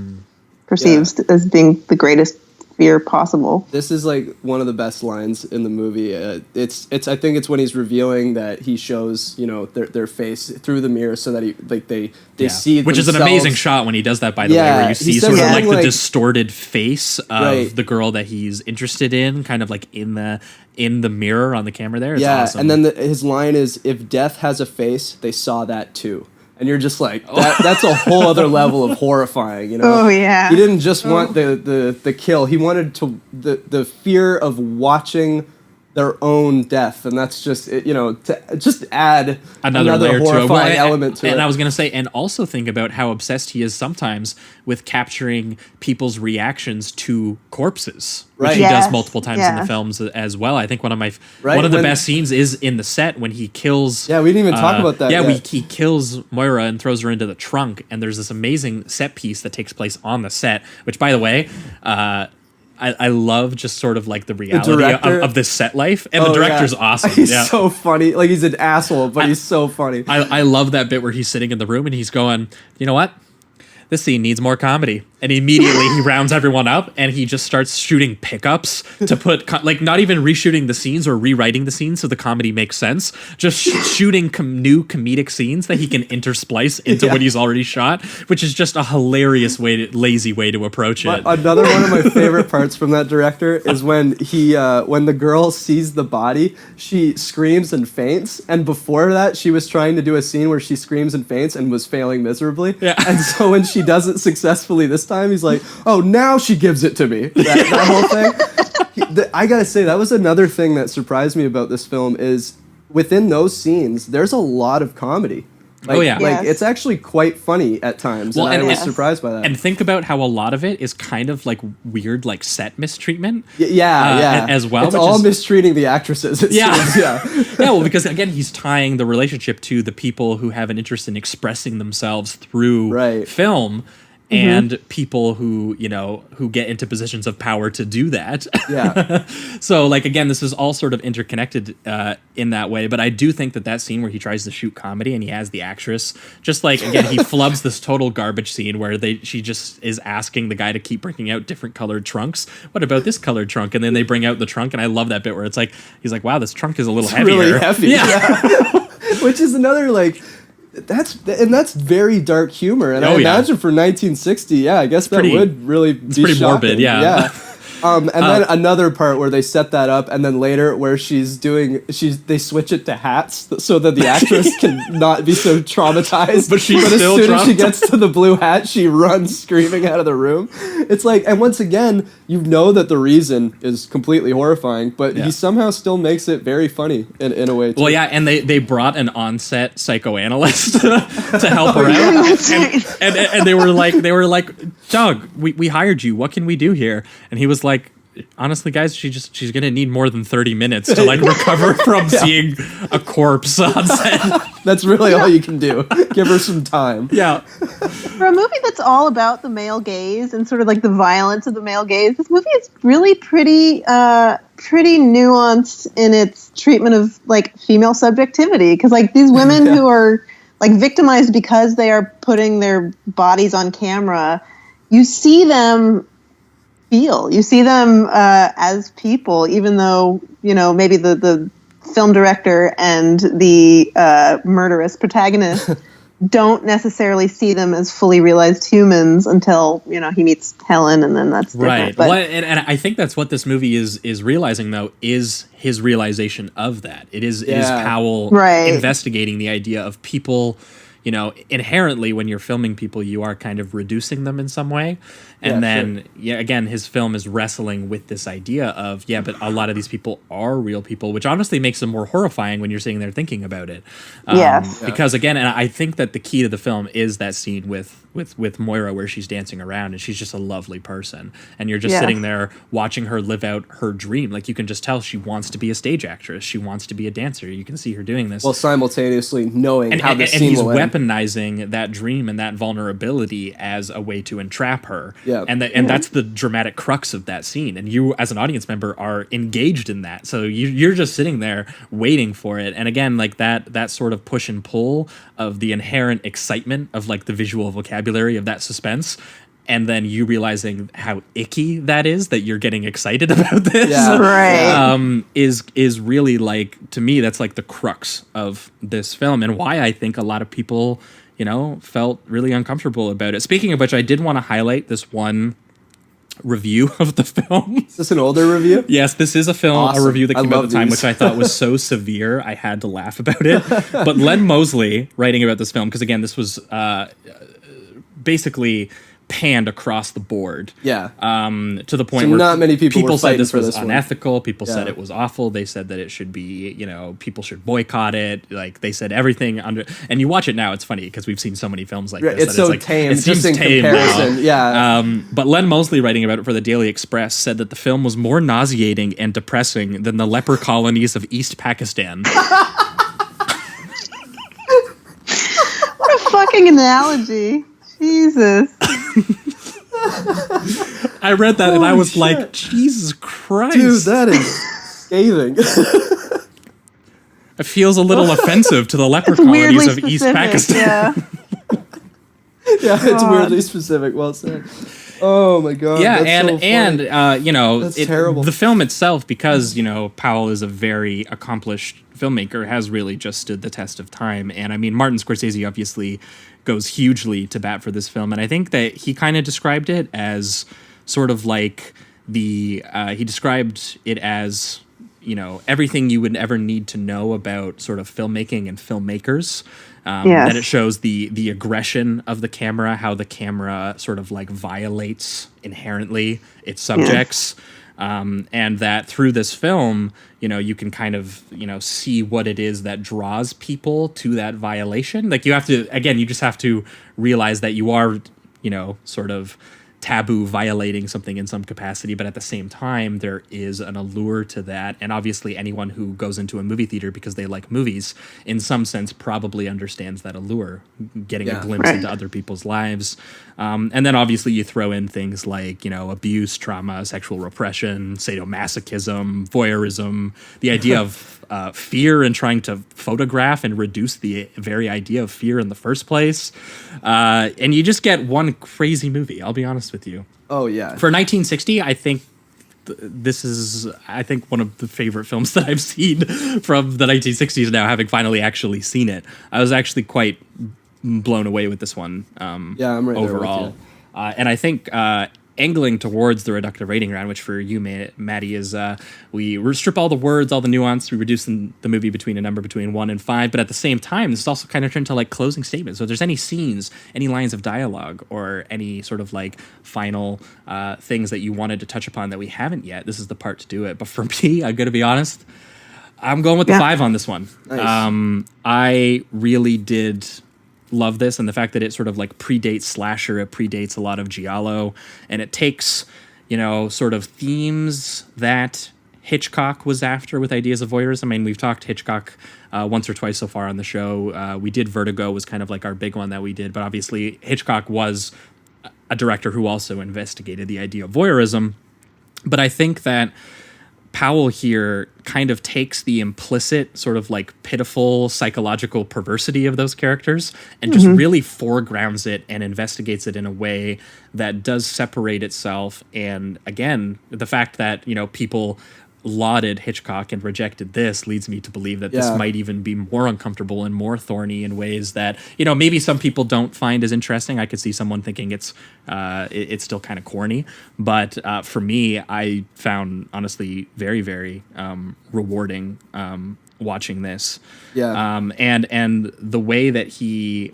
D: perceives as being the greatest fear possible.
F: This is like one of the best lines in the movie. It's I think it's when he's revealing that he shows, you know, their face through the mirror so that they see,
E: which is an amazing shot when he does that, by the way, where you see sort of like the distorted face of the girl that he's interested in, kind of like in the mirror on the camera there. It's awesome.
F: And then his line is, "If death has a face, they saw that too." And you're just like, that's a whole other level of horrifying, you know?
D: Oh, yeah.
F: He didn't just want the kill. He wanted the fear of watching their own death, and that's just, you know, to just add another
E: layer
F: horrifying element to it.
E: And I was going to say, and also think about how obsessed he is sometimes with capturing people's reactions to corpses, which he does multiple times in the films as well. I think one of the best scenes is in the set when he kills.
F: Yeah, we didn't even talk about that.
E: Yeah, he kills Moira and throws her into the trunk, and there's this amazing set piece that takes place on the set, which, by the way, I love just sort of like the reality of this set life, and the director's awesome.
F: He's so funny. Like, he's an asshole, but he's so funny.
E: I love that bit where he's sitting in the room and he's going, you know what? This scene needs more comedy. And immediately he rounds everyone up and he just starts shooting pickups to put, like, not even reshooting the scenes or rewriting the scenes so the comedy makes sense. Just shooting new comedic scenes that he can intersplice into what he's already shot, which is just a hilarious lazy way to approach it.
F: Another one of my favorite parts from that director is when when the girl sees the body, she screams and faints. And before that, she was trying to do a scene where she screams and faints and was failing miserably. Yeah. And so when she does it successfully this time, he's like, oh, now she gives it to me. That whole thing. I gotta say, that was another thing that surprised me about this film is within those scenes, there's a lot of comedy. Like,
E: yeah.
F: like
D: Yes.
F: it's actually quite funny at times.
E: Well,
F: and I was
D: Yes.
F: surprised by that.
E: And think about how a lot of it is kind of like weird, like set mistreatment.
F: Yeah.
E: As well.
F: It's
E: which
F: all
E: is,
F: mistreating the actresses. It
E: Yeah.
F: seems, yeah.
E: yeah, well, because again, he's tying the relationship to the people who have an interest in expressing themselves through
F: Right.
E: film. And people who, you know, who get into positions of power to do that.
F: Yeah.
E: So, like, again, this is all sort of interconnected in that way. But I do think that scene where he tries to shoot comedy and he has the actress, just like, again, he flubs this total garbage scene where she just is asking the guy to keep bringing out different colored trunks. What about this colored trunk? And then they bring out the trunk. And I love that bit where it's like, he's like, wow, this trunk is a little heavier.
F: Really heavy.
E: Yeah.
F: Which is another, like, that's very dark humor. And
E: Oh,
F: I
E: yeah.
F: imagine for 1960, yeah, I guess that
E: pretty-
F: would really be
E: pretty morbid,
F: shocking.
E: yeah.
F: And then another part where they set that up, and then later where they switch it to hats so that the actress can not be so traumatized.
E: But she's
F: as
E: still
F: soon as she
E: traumatized.
F: gets to the blue hat, she runs screaming out of the room. It's like, and once again, you know that the reason is completely horrifying, but
E: Yeah.
F: he somehow still makes it very funny in a way. Too.
E: Well, yeah, and they brought an on-set psychoanalyst to help her
D: yeah,
E: out,
D: that's right.
E: and they were like, Doug, we hired you. What can we do here? And he was like, honestly, guys, she's gonna need more than 30 minutes to like recover from seeing a corpse on set.
F: That's really all you can do. Give her some time.
E: Yeah,
D: For a movie that's all about the male gaze and sort of like the violence of the male gaze, this movie is really pretty nuanced in its treatment of like female subjectivity. Because like these women who are like victimized because they are putting their bodies on camera, you see them as people, even though, you know, maybe the film director and the murderous protagonist don't necessarily see them as fully realized humans until, you know, he meets Helen, and then that's different.
E: right.
D: But
E: Well, and I think that's what this movie is realizing, though, is his realization of that. It is Powell
D: Right.
E: investigating the idea of people. You know, inherently, when you're filming people, you are kind of reducing them in some way. And then, again, his film is wrestling with this idea of, but a lot of these people are real people, which honestly makes them more horrifying when you're sitting there thinking about it.
D: Yes.
E: Because, again, and I think that the key to the film is that scene with Moira where she's dancing around and she's just a lovely person. And you're just
D: Yes.
E: sitting there watching her live out her dream. Like, you can just tell she wants to be a stage actress. She wants to be a dancer. You can see her doing this.
F: While simultaneously knowing how this
E: And
F: scene
E: he's
F: will end.
E: weaponizing that dream and that vulnerability as a way to entrap her.
F: Yeah.
E: And that's the dramatic crux of that scene. And you, as an audience member, are engaged in that. So you're just sitting there waiting for it. And again, like that sort of push and pull of the inherent excitement of like the visual vocabulary of that suspense. And then you realizing how icky that is, that you're getting excited about this.
F: Yeah.
D: Right.
E: Is really, like, to me, that's like the crux of this film and why I think a lot of people, you know, felt really uncomfortable about it. Speaking of which, I did want to highlight this one review of the film.
F: Is this an older review?
E: Yes, this is a
F: Awesome.
E: review that
F: I
E: came out
F: love
E: at the time,
F: these.
E: which I thought was so severe, I had to laugh about it. But Len Mosley, writing about this film, because again, this was basically panned across the board.
F: Yeah.
E: To the point
F: So
E: where
F: not many people were
E: said
F: fighting
E: this
F: for
E: was
F: this one.
E: unethical. People said
F: Yeah.
E: it was awful. They said that it should be, you know, people should boycott it. Like, they said everything under. And you watch it now, it's funny because we've seen so many films like this.
F: It's
E: that
F: so
E: like,
F: tame,
E: It
F: just
E: seems
F: in
E: tame
F: comparison.
E: now.
F: Yeah.
E: But Len Mosley, writing about it for the Daily Express, said that the film was more nauseating and depressing than the leper colonies of East Pakistan.
D: What a fucking analogy. Jesus.
E: I read that and I
F: Holy
E: was
F: shit.
E: like, Jesus Christ.
F: Dude, that is scathing.
E: It feels a little offensive to the leper
D: It's weirdly
E: colonies of East
D: specific.
E: Pakistan.
D: Yeah.
F: Yeah, it's
D: God.
F: weirdly specific. Well said. Oh my god.
E: Yeah,
F: that's so funny.
E: you know,
F: That's terrible.
E: the film itself, because, you know, Powell is a very accomplished filmmaker, has really just stood the test of time. And I mean, Martin Scorsese obviously goes hugely to bat for this film, and I think that he kind of described it as sort of like he described it as, you know, everything you would ever need to know about sort of filmmaking and filmmakers.
D: Yes.
E: That it shows the aggression of the camera, how the camera sort of like violates inherently its subjects. and that through this film, you can kind of, see what it is that draws people to that violation. Like you just have to realize that you are, sort of taboo violating something in some capacity, but at the same time there is an allure to that, and obviously anyone who goes into a movie theater because they like movies in some sense probably understands that allure, getting a glimpse into other people's lives, and then obviously you throw in things like abuse, trauma, sexual repression, sadomasochism, voyeurism, the idea of fear and trying to photograph and reduce the very idea of fear in the first place, and you just get one crazy movie. I'll be honest with you.
F: Oh yeah.
E: For 1960, I think this is one of the favorite films that I've seen from the 1960s now, having finally actually seen it. I was actually quite blown away with this one.
F: I'm right
E: overall.
F: there with you.
E: And I think angling towards the reductive rating round, which for you, Maddie, is we strip all the words, all the nuance, we reduce the movie between a number between 1 and 5, but at the same time, this is also kind of turned to like closing statements. So if there's any scenes, any lines of dialogue, or any sort of like final things that you wanted to touch upon that we haven't yet, this is the part to do it. But for me, I'm going to be honest, I'm going with the 5 on this one.
F: Nice.
E: I really did love this, and the fact that it sort of like predates slasher, it predates a lot of giallo, and it takes sort of themes that Hitchcock was after with ideas of voyeurism. I mean, we've talked Hitchcock once or twice so far on the show. We did Vertigo, was kind of like our big one that we did, but obviously Hitchcock was a director who also investigated the idea of voyeurism. But I think that Powell here kind of takes the implicit sort of like pitiful psychological perversity of those characters and just really foregrounds it and investigates it in a way that does separate itself. And again, the fact that, people lauded Hitchcock and rejected this leads me to believe that this might even be more uncomfortable and more thorny in ways that, maybe some people don't find as interesting. I could see someone thinking it's still kind of corny, but for me, I found honestly very, very rewarding watching this. And the way that he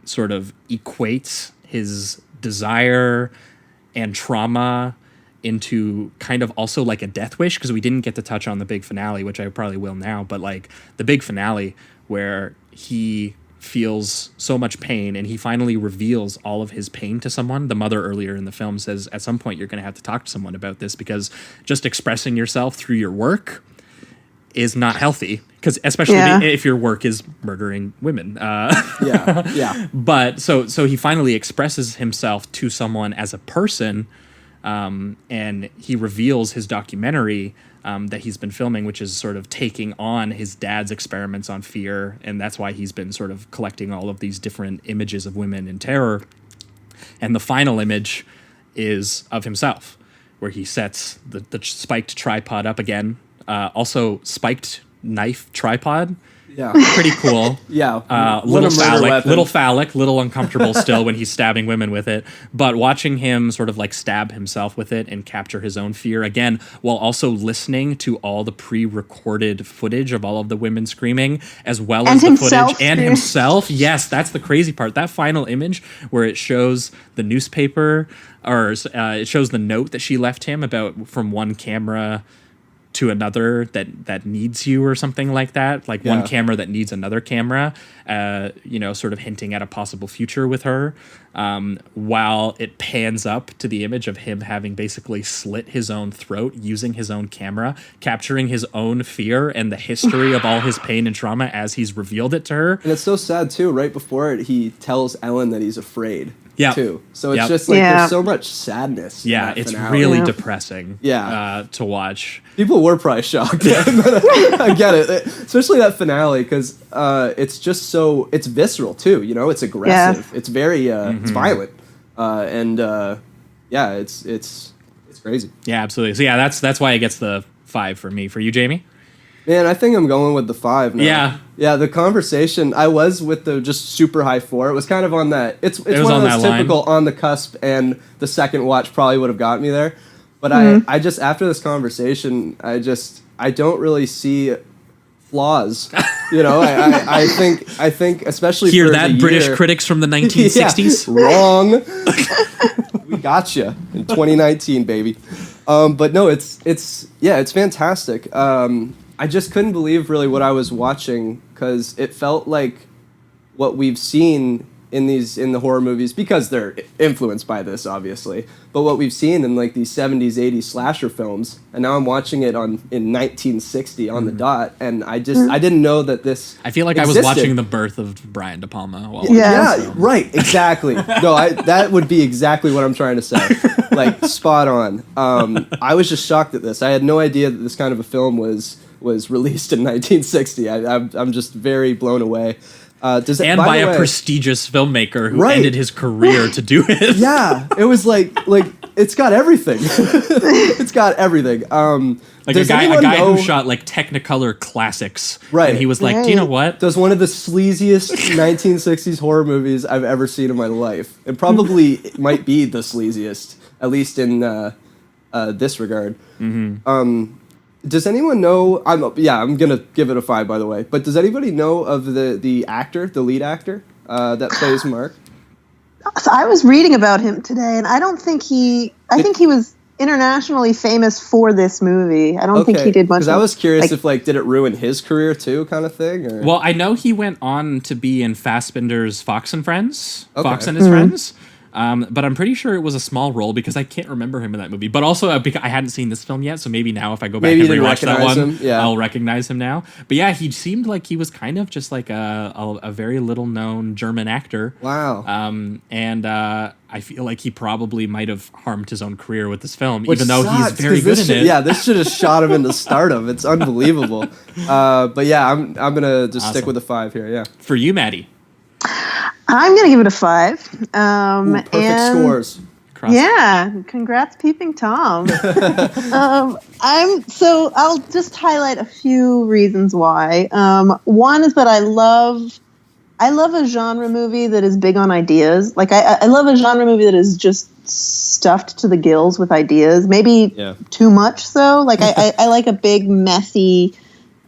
E: sort of equates his desire and trauma into kind of also like a death wish, because we didn't get to touch on the big finale, which I probably will now, but like the big finale where he feels so much pain and he finally reveals all of his pain to someone. The mother earlier in the film says, at some point you're going to have to talk to someone about this, because just expressing yourself through your work is not healthy, because especially if your work is murdering women. But so he finally expresses himself to someone as a person, and he reveals his documentary that he's been filming, which is sort of taking on his dad's experiments on fear, and that's why he's been sort of collecting all of these different images of women in terror. And the final image is of himself, where he sets the spiked tripod up again, also spiked knife tripod.
F: Yeah.
E: Pretty cool. Little phallic, little uncomfortable still when he's stabbing women with it. But watching him sort of like stab himself with it and capture his own fear again, while also listening to all the pre-recorded footage of all of the women screaming, as well as the footage and himself. Yes, that's the crazy part. That final image where it shows the newspaper, or it shows the note that she left him about from one camera to another that needs you, or something like that, like one camera that needs another camera, sort of hinting at a possible future with her, while it pans up to the image of him having basically slit his own throat using his own camera, capturing his own fear and the history of all his pain and trauma as he's revealed it to her.
F: And it's so sad too, right before it, he tells Ellen that he's afraid. Too. So it's just like there's so much sadness.
E: Yeah, it's really depressing. To watch.
F: People were probably shocked. I get it, especially that finale, because it's just so it's visceral too. It's aggressive. It's very it's violent, and it's crazy.
E: Yeah, absolutely. So that's why it gets the 5 for me. For you, Jamie?
F: Man, I think I'm going with the 5 now. Yeah, the conversation, I was with the just super high 4. It was kind of on that. It's one of those typical on the cusp, and the second watch probably would have got me there. But I just, after this conversation, I don't really see flaws. I think especially
E: hear
F: for
E: that, British critics from the 1960s?
F: Wrong. We got you in 2019, baby. But no, it's fantastic. I just couldn't believe really what I was watching because it felt like what we've seen in the horror movies, because they're influenced by this, obviously, but what we've seen in like these 70s, 80s slasher films, and now I'm watching it in 1960 on the dot, and I didn't know that this
E: I feel like
F: existed.
E: I was watching the birth of Brian De Palma.
F: Yeah, right, exactly. No, that would be exactly what I'm trying to say. Like, spot on. I was just shocked at this. I had no idea that this kind of a film was released in 1960. I'm just very blown away. By
E: a prestigious filmmaker who ended his career to do it.
F: Yeah, it was like it's got everything. It's got everything.
E: Like a guy who shot like Technicolor classics.
F: Right.
E: And he was like, do you know what?
F: Does one of the sleaziest 1960s horror movies I've ever seen in my life. It probably might be the sleaziest, at least in this regard. Mm-hmm. Does anyone know? I'm gonna give it a 5, by the way. But does anybody know of the lead actor that plays Mark?
D: So I was reading about him today, and I think he was internationally famous for this movie. I don't think he did much.
F: Because I was curious if did it ruin his career too, kind of thing? Or?
E: Well, I know he went on to be in Fassbinder's Fox and Friends, Fox and His Friends. But I'm pretty sure it was a small role because I can't remember him in that movie. But also because I hadn't seen this film yet, so maybe now if I go back and rewatch that one, I'll recognize him now. But yeah, he seemed like he was kind of just like a very little known German actor.
F: Wow.
E: And I feel like he probably might have harmed his own career with this film, even though he's very good in it.
F: Yeah, this should have shot him into stardom. It's unbelievable. But yeah, I'm gonna just stick with a 5 here. Yeah.
E: For you, Maddie.
D: I'm going to give it a 5.
F: Perfect scores.
D: Congrats, Peeping Tom. I'll just highlight a few reasons why. One is that I love a genre movie that is big on ideas. Like I love a genre movie that is just stuffed to the gills with ideas. Maybe too much so. Like I like a big, messy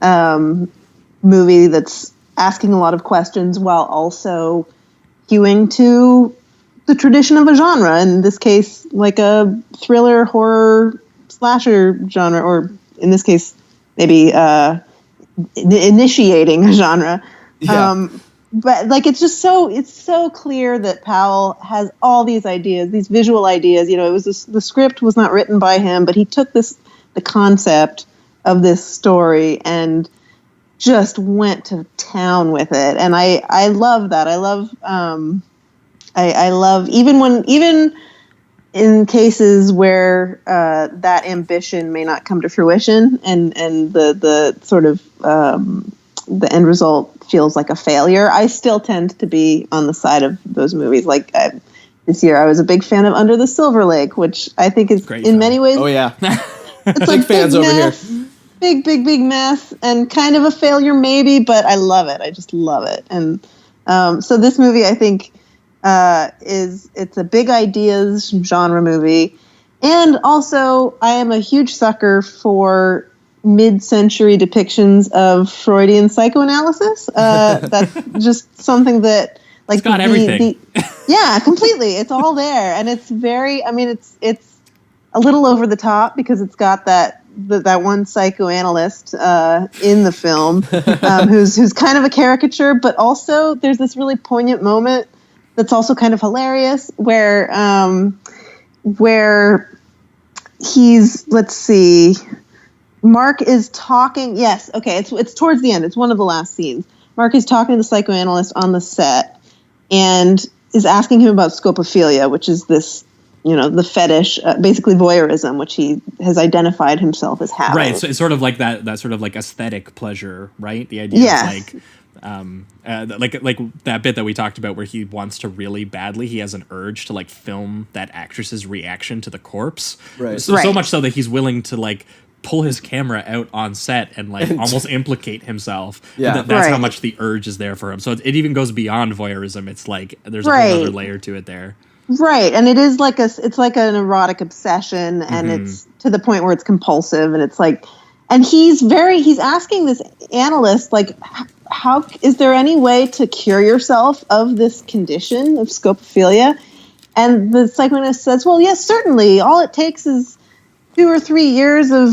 D: movie that's asking a lot of questions while also hewing to the tradition of a genre, in this case like a thriller, horror, slasher genre, or in this case maybe initiating a genre. But like it's so clear that Powell has all these ideas, these visual ideas. You know, it was the script was not written by him, but he took the concept of this story and just went to town with it, and I love that. I love even in cases where that ambition may not come to fruition, and the sort of the end result feels like a failure. I still tend to be on the side of those movies. Like this year, I was a big fan of Under the Silver Lake, which I think is in many ways.
F: Oh yeah,
D: it's
F: big fans over here.
D: Big mess and kind of a failure maybe, but I love it. I just love it. And so this movie, I think, it's a big ideas genre movie. And also I am a huge sucker for mid-century depictions of Freudian psychoanalysis. That's just something that like
E: it's got everything.
D: Yeah, completely. It's all there. And it's very, I mean, it's a little over the top because it's got that one psychoanalyst in the film who's kind of a caricature, but also there's this really poignant moment that's also kind of hilarious where he's, let's see, Mark is talking. Yes, okay, it's towards the end. It's one of the last scenes. Mark is talking to the psychoanalyst on the set and is asking him about scopophilia, which is this, you know, the fetish, basically voyeurism, which he has identified himself as having.
E: Right. So it's sort of like that sort of like aesthetic pleasure, right? The idea is like that bit that we talked about where he wants to really badly, he has an urge to like film that actress's reaction to the corpse.
F: Right.
E: So much so that he's willing to like pull his camera out on set and like almost implicate himself.
F: Yeah.
E: That's how much the urge is there for him. So it even goes beyond voyeurism. It's like there's a whole other layer to it there.
D: Right, and it is like it's like an erotic obsession, and it's to the point where it's compulsive, and it's like, and he's asking this analyst, like, how is there any way to cure yourself of this condition of scopophilia? And the psychoanalyst says, well, yes, certainly. All it takes is 2 or 3 years of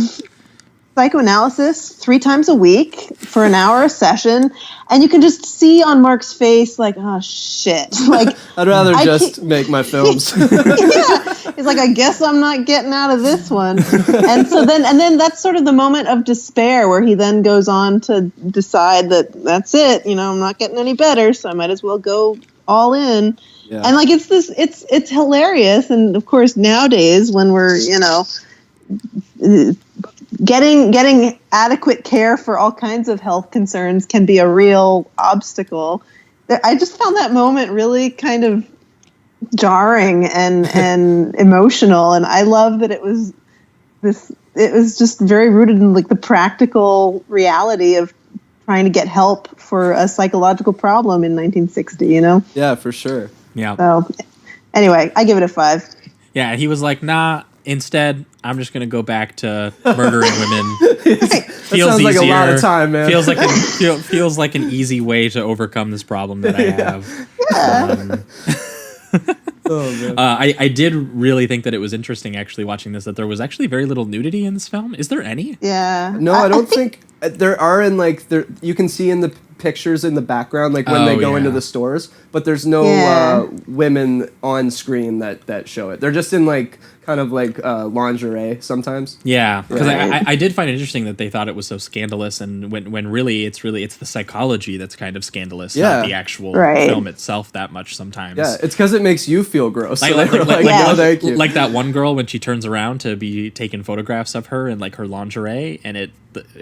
D: psychoanalysis 3 times a week for an hour a session, and you can just see on Mark's face like, oh shit, like
F: I'd rather just make my films.
D: Yeah, he's like, I guess I'm not getting out of this one. And so then that's sort of the moment of despair where he then goes on to decide that that's it, I'm not getting any better, so I might as well go all in. Yeah. And like it's hilarious. And of course nowadays when we're getting adequate care for all kinds of health concerns can be a real obstacle. I just found that moment really kind of jarring and emotional, and I love that it was just very rooted in like the practical reality of trying to get help for a psychological problem in 1960.
F: Yeah, for sure.
E: Yeah.
D: So anyway, I give it a 5.
E: Yeah, he was like, nah, instead I'm just gonna go back to murdering women. Feels
F: sounds like
E: easier.
F: a lot of time, man.
E: Feels like an easy way to overcome this problem that I have.
D: Yeah.
F: Oh, man.
E: I did really think that it was interesting actually watching this, that there was actually very little nudity in this film. Is there any?
D: Yeah.
F: No, I don't think there are. You can see in the pictures in the background, like when they go into the stores, but there's no women on screen that show it. They're just in like kind of like lingerie sometimes.
E: Yeah, because I did find it interesting that they thought it was so scandalous, and when really it's the psychology that's kind of scandalous, not the actual film itself that much sometimes.
F: Yeah, it's because it makes you feel gross.
E: Like
F: thank you.
E: Like that one girl when she turns around to be taking photographs of her in like her lingerie, and it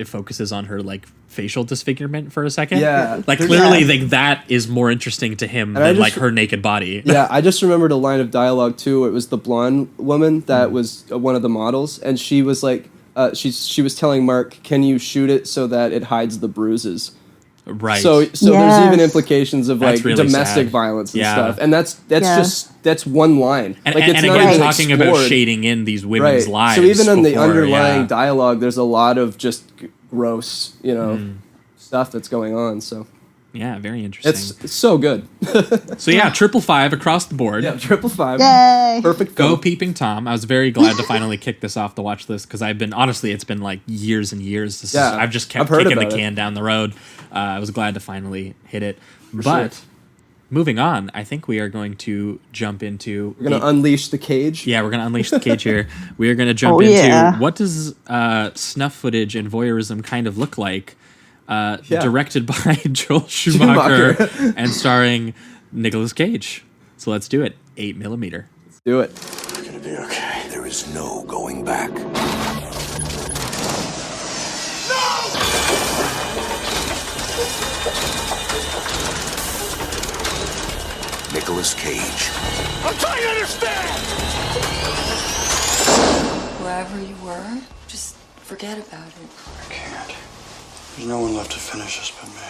E: focuses on her like facial disfigurement for a second.
F: Yeah,
E: like clearly like that is more interesting to him than like her naked body.
F: Yeah, I just remembered a line of dialogue too. It was the blonde woman that was one of the models, and she was like, she was telling Mark, "Can you shoot it so that it hides the bruises?"
E: Right.
F: So there's even implications of like really domestic violence and stuff, and that's one line.
E: And,
F: like
E: it's not even talking about shading in these women's lives.
F: So even in the underlying dialogue, there's a lot of just gross, stuff that's going on. So.
E: Yeah, very interesting.
F: It's so good.
E: So yeah, 555 across the board.
F: Yeah, 555.
D: Yay!
F: Perfect.
E: Go Peeping Tom. I was very glad to finally kick this off the watch list because it's been like years and years. I've just kept kicking the can down the road. I was glad to finally hit it. Moving on, I think we are going to jump into...
F: We're going to unleash the cage.
E: Yeah, we're going to unleash the cage here. We are going to jump into what does snuff footage and voyeurism kind of look like. Directed by Joel Schumacher and starring Nicolas Cage. So let's do it. 8mm.
F: Let's do it.
H: We're gonna be okay. There is no going back. Nicolas Cage.
A: I'm trying to understand!
I: Wherever you were, just forget about it.
H: I can't. There's no one left to finish this but me.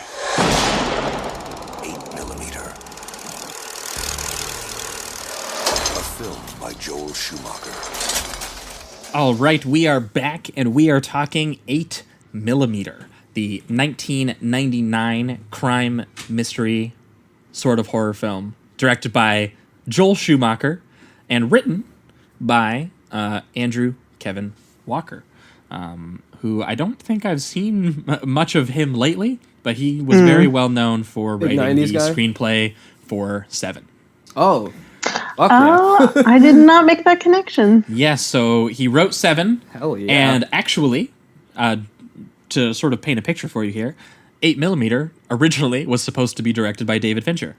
H: 8mm. A film by Joel Schumacher.
E: All right, we are back and we are talking 8mm, the 1999 crime mystery sort of horror film directed by Joel Schumacher and written by Andrew Kevin Walker. Who I don't think I've seen much of him lately, but he was very well known for writing the screenplay for Seven.
F: Oh.
D: I did not make that connection.
E: Yes, so he wrote Seven.
F: Hell yeah.
E: And actually, to sort of paint a picture for you here, 8mm originally was supposed to be directed by David Fincher.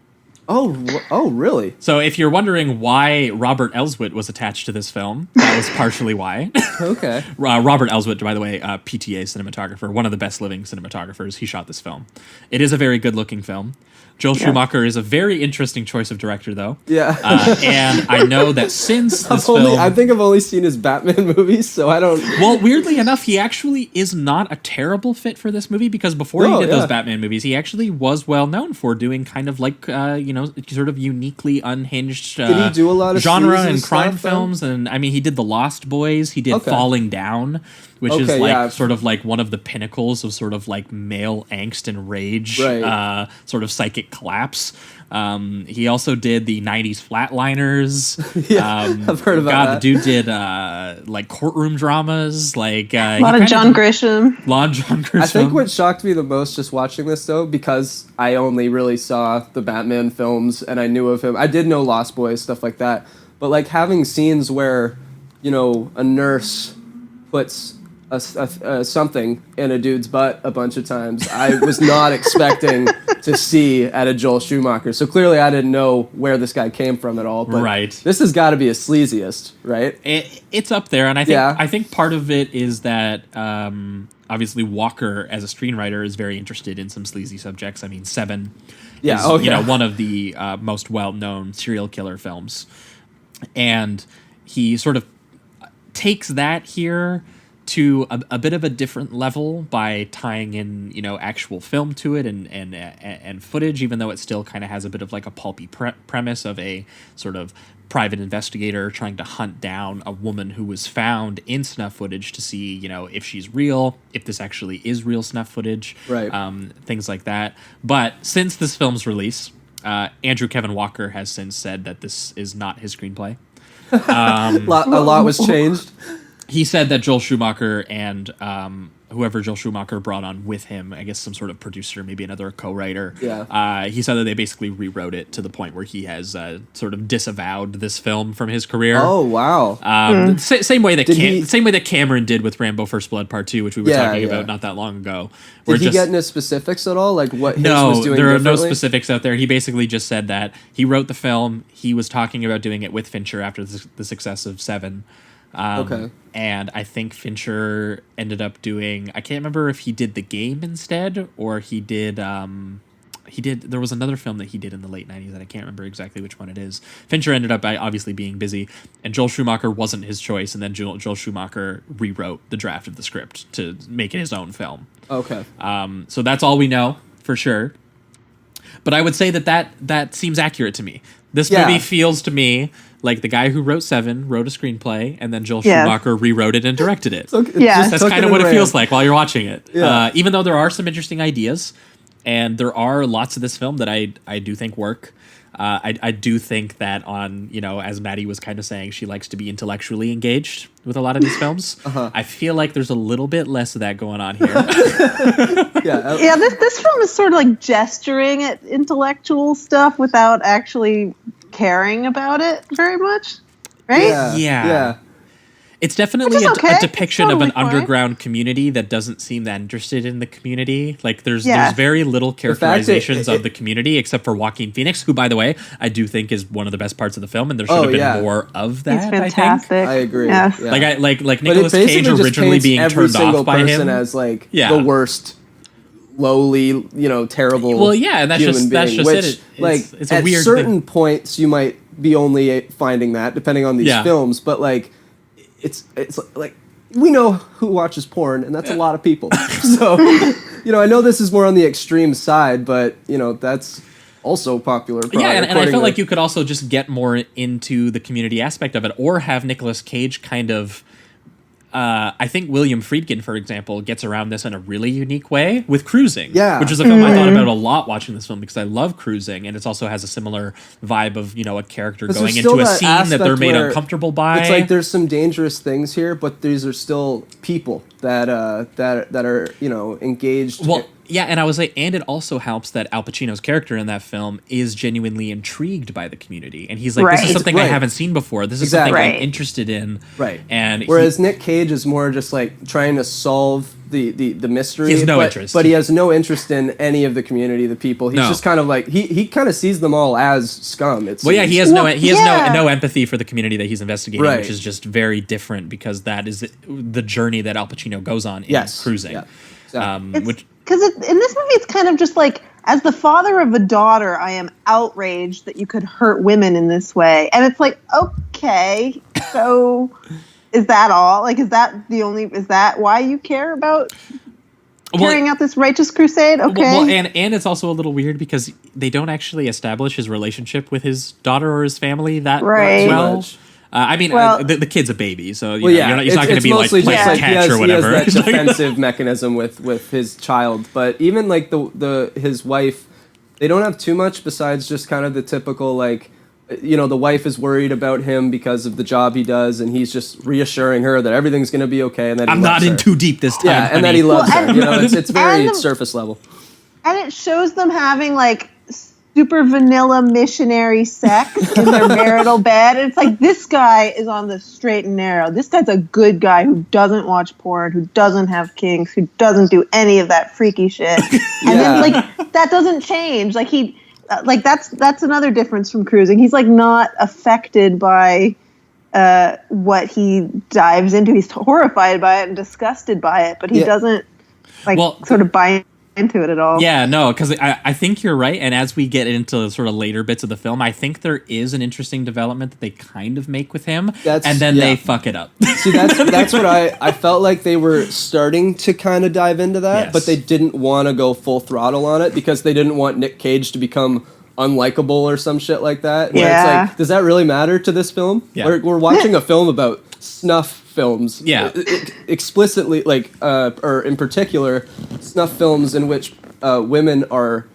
F: Oh, really?
E: So if you're wondering why Robert Elswit was attached to this film, that was partially why.
F: Okay.
E: Robert Elswit, by the way, PTA cinematographer, one of the best living cinematographers. He shot this film. It is a very good-looking film. Joel Schumacher is a very interesting choice of director, though.
F: Yeah.
E: And I know that since this film...
F: I think I've only seen his Batman movies, so I don't...
E: Well, weirdly enough, he actually is not a terrible fit for this movie, because before he did those Batman movies, he actually was well known for doing kind of like, sort of uniquely unhinged
F: did he do a lot of
E: genre and crime
F: stuff,
E: films. And I mean, he did The Lost Boys. He did Falling Down, which is like sort of like one of the pinnacles of sort of like male angst and rage, sort of psychic it collapse. He also did the 90s Flatliners.
F: I've heard about that.
E: The dude did like courtroom dramas, like
D: a lot of John Grisham.
E: I
F: think what shocked me the most just watching this, though, because I only really saw the Batman films and I knew of him. I did know Lost Boys, stuff like that. But like having scenes where, you know, a nurse puts something in a dude's butt a bunch of times, I was not expecting to see at a Joel Schumacher. So clearly I didn't know where this guy came from at all. But
E: right.
F: This has got to be a sleaziest, right?
E: It's up there, and I think part of it is that obviously Walker as a screenwriter is very interested in some sleazy subjects. I mean, Seven is one of the most well-known serial killer films, and he sort of takes that here to a bit of a different level by tying in, you know, actual film to it and footage, even though it still kind of has a bit of like a pulpy premise of a sort of private investigator trying to hunt down a woman who was found in snuff footage to see, you know, if she's real, if this actually is real snuff footage,
F: right?
E: Things like that. But since this film's release, Andrew Kevin Walker has since said that this is not his screenplay.
F: A lot was changed.
E: He said that Joel Schumacher and whoever Joel Schumacher brought on with him, I guess some sort of producer, maybe another co-writer.
F: Yeah.
E: He said that they basically rewrote it to the point where he has sort of disavowed this film from his career.
F: Oh wow.
E: Same way that Cameron did with Rambo: First Blood Part 2, which we were talking about not that long ago.
F: Did he get into specifics at all? Like what his was doing
E: there are no
F: differently?
E: specifics out there. He basically just said that he wrote the film. He was talking about doing it with Fincher after the success of Seven.
F: Okay.
E: And I think Fincher ended up doing, I can't remember if he did The Game instead or he did there was another film that he did in the late 90s that I can't remember exactly which one it is. Fincher ended up obviously being busy, and Joel Schumacher wasn't his choice, and then Joel Schumacher rewrote the draft of the script to make it his own film.
F: Okay.
E: So that's all we know for sure. But I would say that seems accurate to me. This movie feels to me like the guy who wrote Seven wrote a screenplay, and then Joel Schumacher rewrote it and directed it. That's kind of what it feels like while you're watching it.
F: Yeah.
E: Even though there are some interesting ideas, and there are lots of this film that I do think work. I do think that on, you know, as Maddie was kind of saying, she likes to be intellectually engaged with a lot of these films. I feel like there's a little bit less of that going on here.
D: This film is sort of like gesturing at intellectual stuff without actually caring about it very much, right?
E: Yeah. It's definitely a depiction of an underground community that doesn't seem that interested in the community. Like there's very little characterizations of the community except for Joaquin Phoenix, who, by the way, I do think is one of the best parts of the film, and there should have been more of that.
D: He's fantastic.
F: I agree.
D: Yes.
F: Yeah.
E: Like Nicolas Cage originally being turned off by him
F: as like the worst, lowly, you know, terrible.
E: Well, yeah, and that's
F: human
E: just
F: being,
E: it. It's a
F: at
E: weird
F: certain
E: thing.
F: points you might be only finding that depending on these films, but like. It's like we know who watches porn, and that's a lot of people. So, you know, I know this is more on the extreme side, but you know that's also popular.
E: And I felt like you could also just get more into the community aspect of it, or have Nicolas Cage kind of. I think William Friedkin, for example, gets around this in a really unique way with Cruising, which is a film I thought about a lot watching this film because I love Cruising, and it also has a similar vibe of, you know, a character going into a scene that they're made uncomfortable by.
F: It's like there's some dangerous things here, but these are still people that are, you know, engaged.
E: Well, yeah, and I was like, and it also helps that Al Pacino's character in that film is genuinely intrigued by the community, and he's like, "This is something I haven't seen before. This is something I'm interested in."
F: Right.
E: And
F: whereas Nick Cage is more just like trying to solve the mystery.
E: He has no interest,
F: but he has no interest in any of the community, the people. He's just kind of like he kind of sees them all as scum.
E: He has no empathy for the community that he's investigating, which is just very different because that is the journey that Al Pacino goes on in Cruising.
F: Yeah. Exactly.
D: Because in this movie, it's kind of just like, as the father of a daughter, I am outraged that you could hurt women in this way. And it's like, okay, so is that all? Like, is that why you care about carrying out this righteous crusade? Okay.
E: Well, and it's also a little weird because they don't actually establish his relationship with his daughter or his family that well. The kid's a baby, so he's not going to be like playing catch or whatever.
F: He has that defensive mechanism with his child, but even like his wife they don't have too much besides just kind of the typical, like, the wife is worried about him because of the job he does, and he's just reassuring her that everything's going to be okay. And then
E: I'm not in too deep this time.
F: Yeah, and then he loves her. It's very
D: and
F: surface level.
D: And it shows them having like super vanilla missionary sex in their marital bed. And it's like, this guy is on the straight and narrow. This guy's a good guy who doesn't watch porn, who doesn't have kinks, who doesn't do any of that freaky shit. And then like that doesn't change. Like that's another difference from Cruising. He's like not affected by what he dives into. He's horrified by it and disgusted by it, but he doesn't sort of buy into it at all.
E: Yeah, no, because I think you're right. And as we get into sort of later bits of the film, I think there is an interesting development that they kind of make with him, and then they fuck it up.
F: See, that's what I felt like they were starting to kind of dive into that, but they didn't want to go full throttle on it because they didn't want Nick Cage to become unlikable or some shit like that. Where it's like, does that really matter to this film?
E: Yeah.
F: We're watching a film about snuff films.
E: Yeah.
F: Explicitly, like, or in particular, snuff films in which women are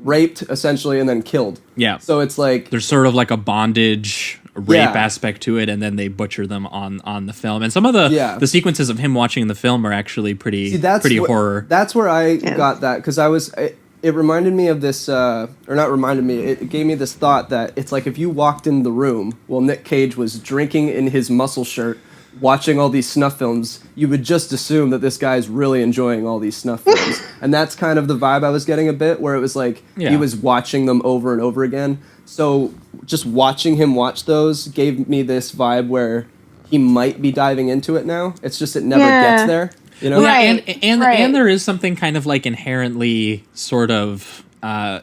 F: raped, essentially, and then killed.
E: Yeah.
F: So it's like...
E: There's sort of like a bondage rape aspect to it, and then they butcher them on the film. And some of the sequences of him watching the film are actually pretty horror.
F: That's where I got that, because it reminded me of this, or not reminded me, it gave me this thought that it's like if you walked in the room while Nick Cage was drinking in his muscle shirt, watching all these snuff films, you would just assume that this guy's really enjoying all these snuff films. And that's kind of the vibe I was getting a bit, where it was like he was watching them over and over again. So just watching him watch those gave me this vibe where he might be diving into it now. It's just it never gets there.
E: And there is something kind of like inherently sort of I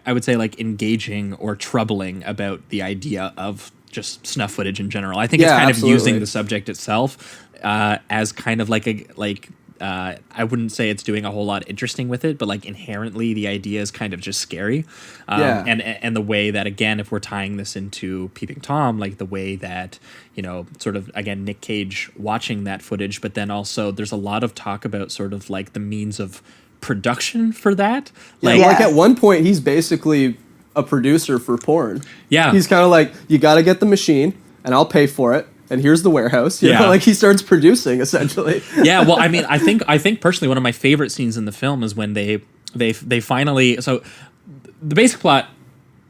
E: would say like engaging or troubling about the idea of just snuff footage in general. I think it's kind of using the subject itself as kind of like I wouldn't say it's doing a whole lot interesting with it, but like inherently the idea is kind of just scary. And the way that, again, if we're tying this into Peeping Tom, like the way that, sort of, again, Nick Cage watching that footage, but then also there's a lot of talk about sort of like the means of production for that.
F: Like at one point he's basically a producer for porn. Yeah. He's kind of like, you got to get the machine and I'll pay for it. And here's the warehouse. You know, like he starts producing essentially.
E: Yeah, well, I mean, I think personally one of my favorite scenes in the film is when they finally. So the basic plot: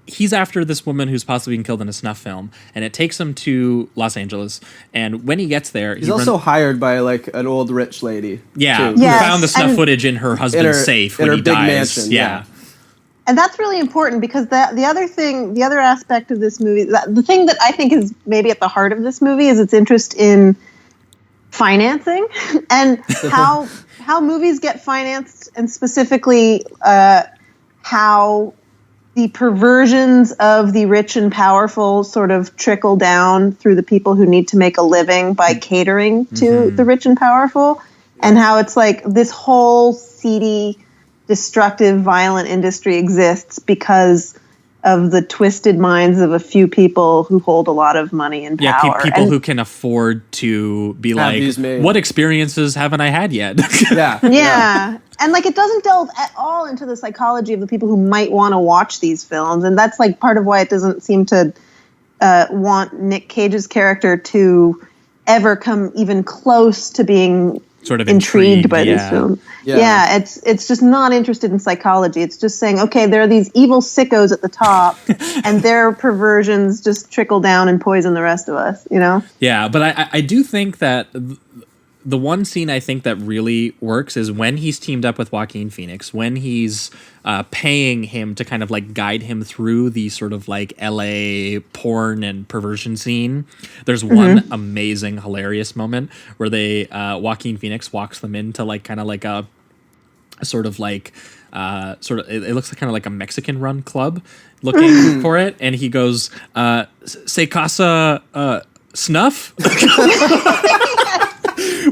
E: he's after this woman who's possibly been killed in a snuff film, and it takes him to Los Angeles. And when he gets there,
F: he's also hired by like an old rich lady.
E: Yeah, who found the snuff footage in her husband's safe when he dies.
F: Mansion,
E: yeah.
D: And that's really important because the other aspect of this movie, the thing that I think is maybe at the heart of this movie is its interest in financing and how movies get financed, and specifically how the perversions of the rich and powerful sort of trickle down through the people who need to make a living by catering to the rich and powerful, and how it's like this whole seedy, destructive, violent industry exists because of the twisted minds of a few people who hold a lot of money and power.
E: Yeah, people who can afford to be like, what experiences haven't I had yet?
D: Yeah. And like it doesn't delve at all into the psychology of the people who might want to watch these films. And that's like part of why it doesn't seem to want Nick Cage's character to ever come even close to being
E: sort of
D: intrigued by these films. Yeah, it's just not interested in psychology. It's just saying, okay, there are these evil sickos at the top, and their perversions just trickle down and poison the rest of us,
E: Yeah, but I do think that the one scene I think that really works is when he's teamed up with Joaquin Phoenix, when he's paying him to kind of like guide him through the sort of like LA porn and perversion scene. There's one amazing, hilarious moment where Joaquin Phoenix walks them into like kind of like a sort of like it looks like kind of like a Mexican run club looking for it, and he goes, "Se casa snuff."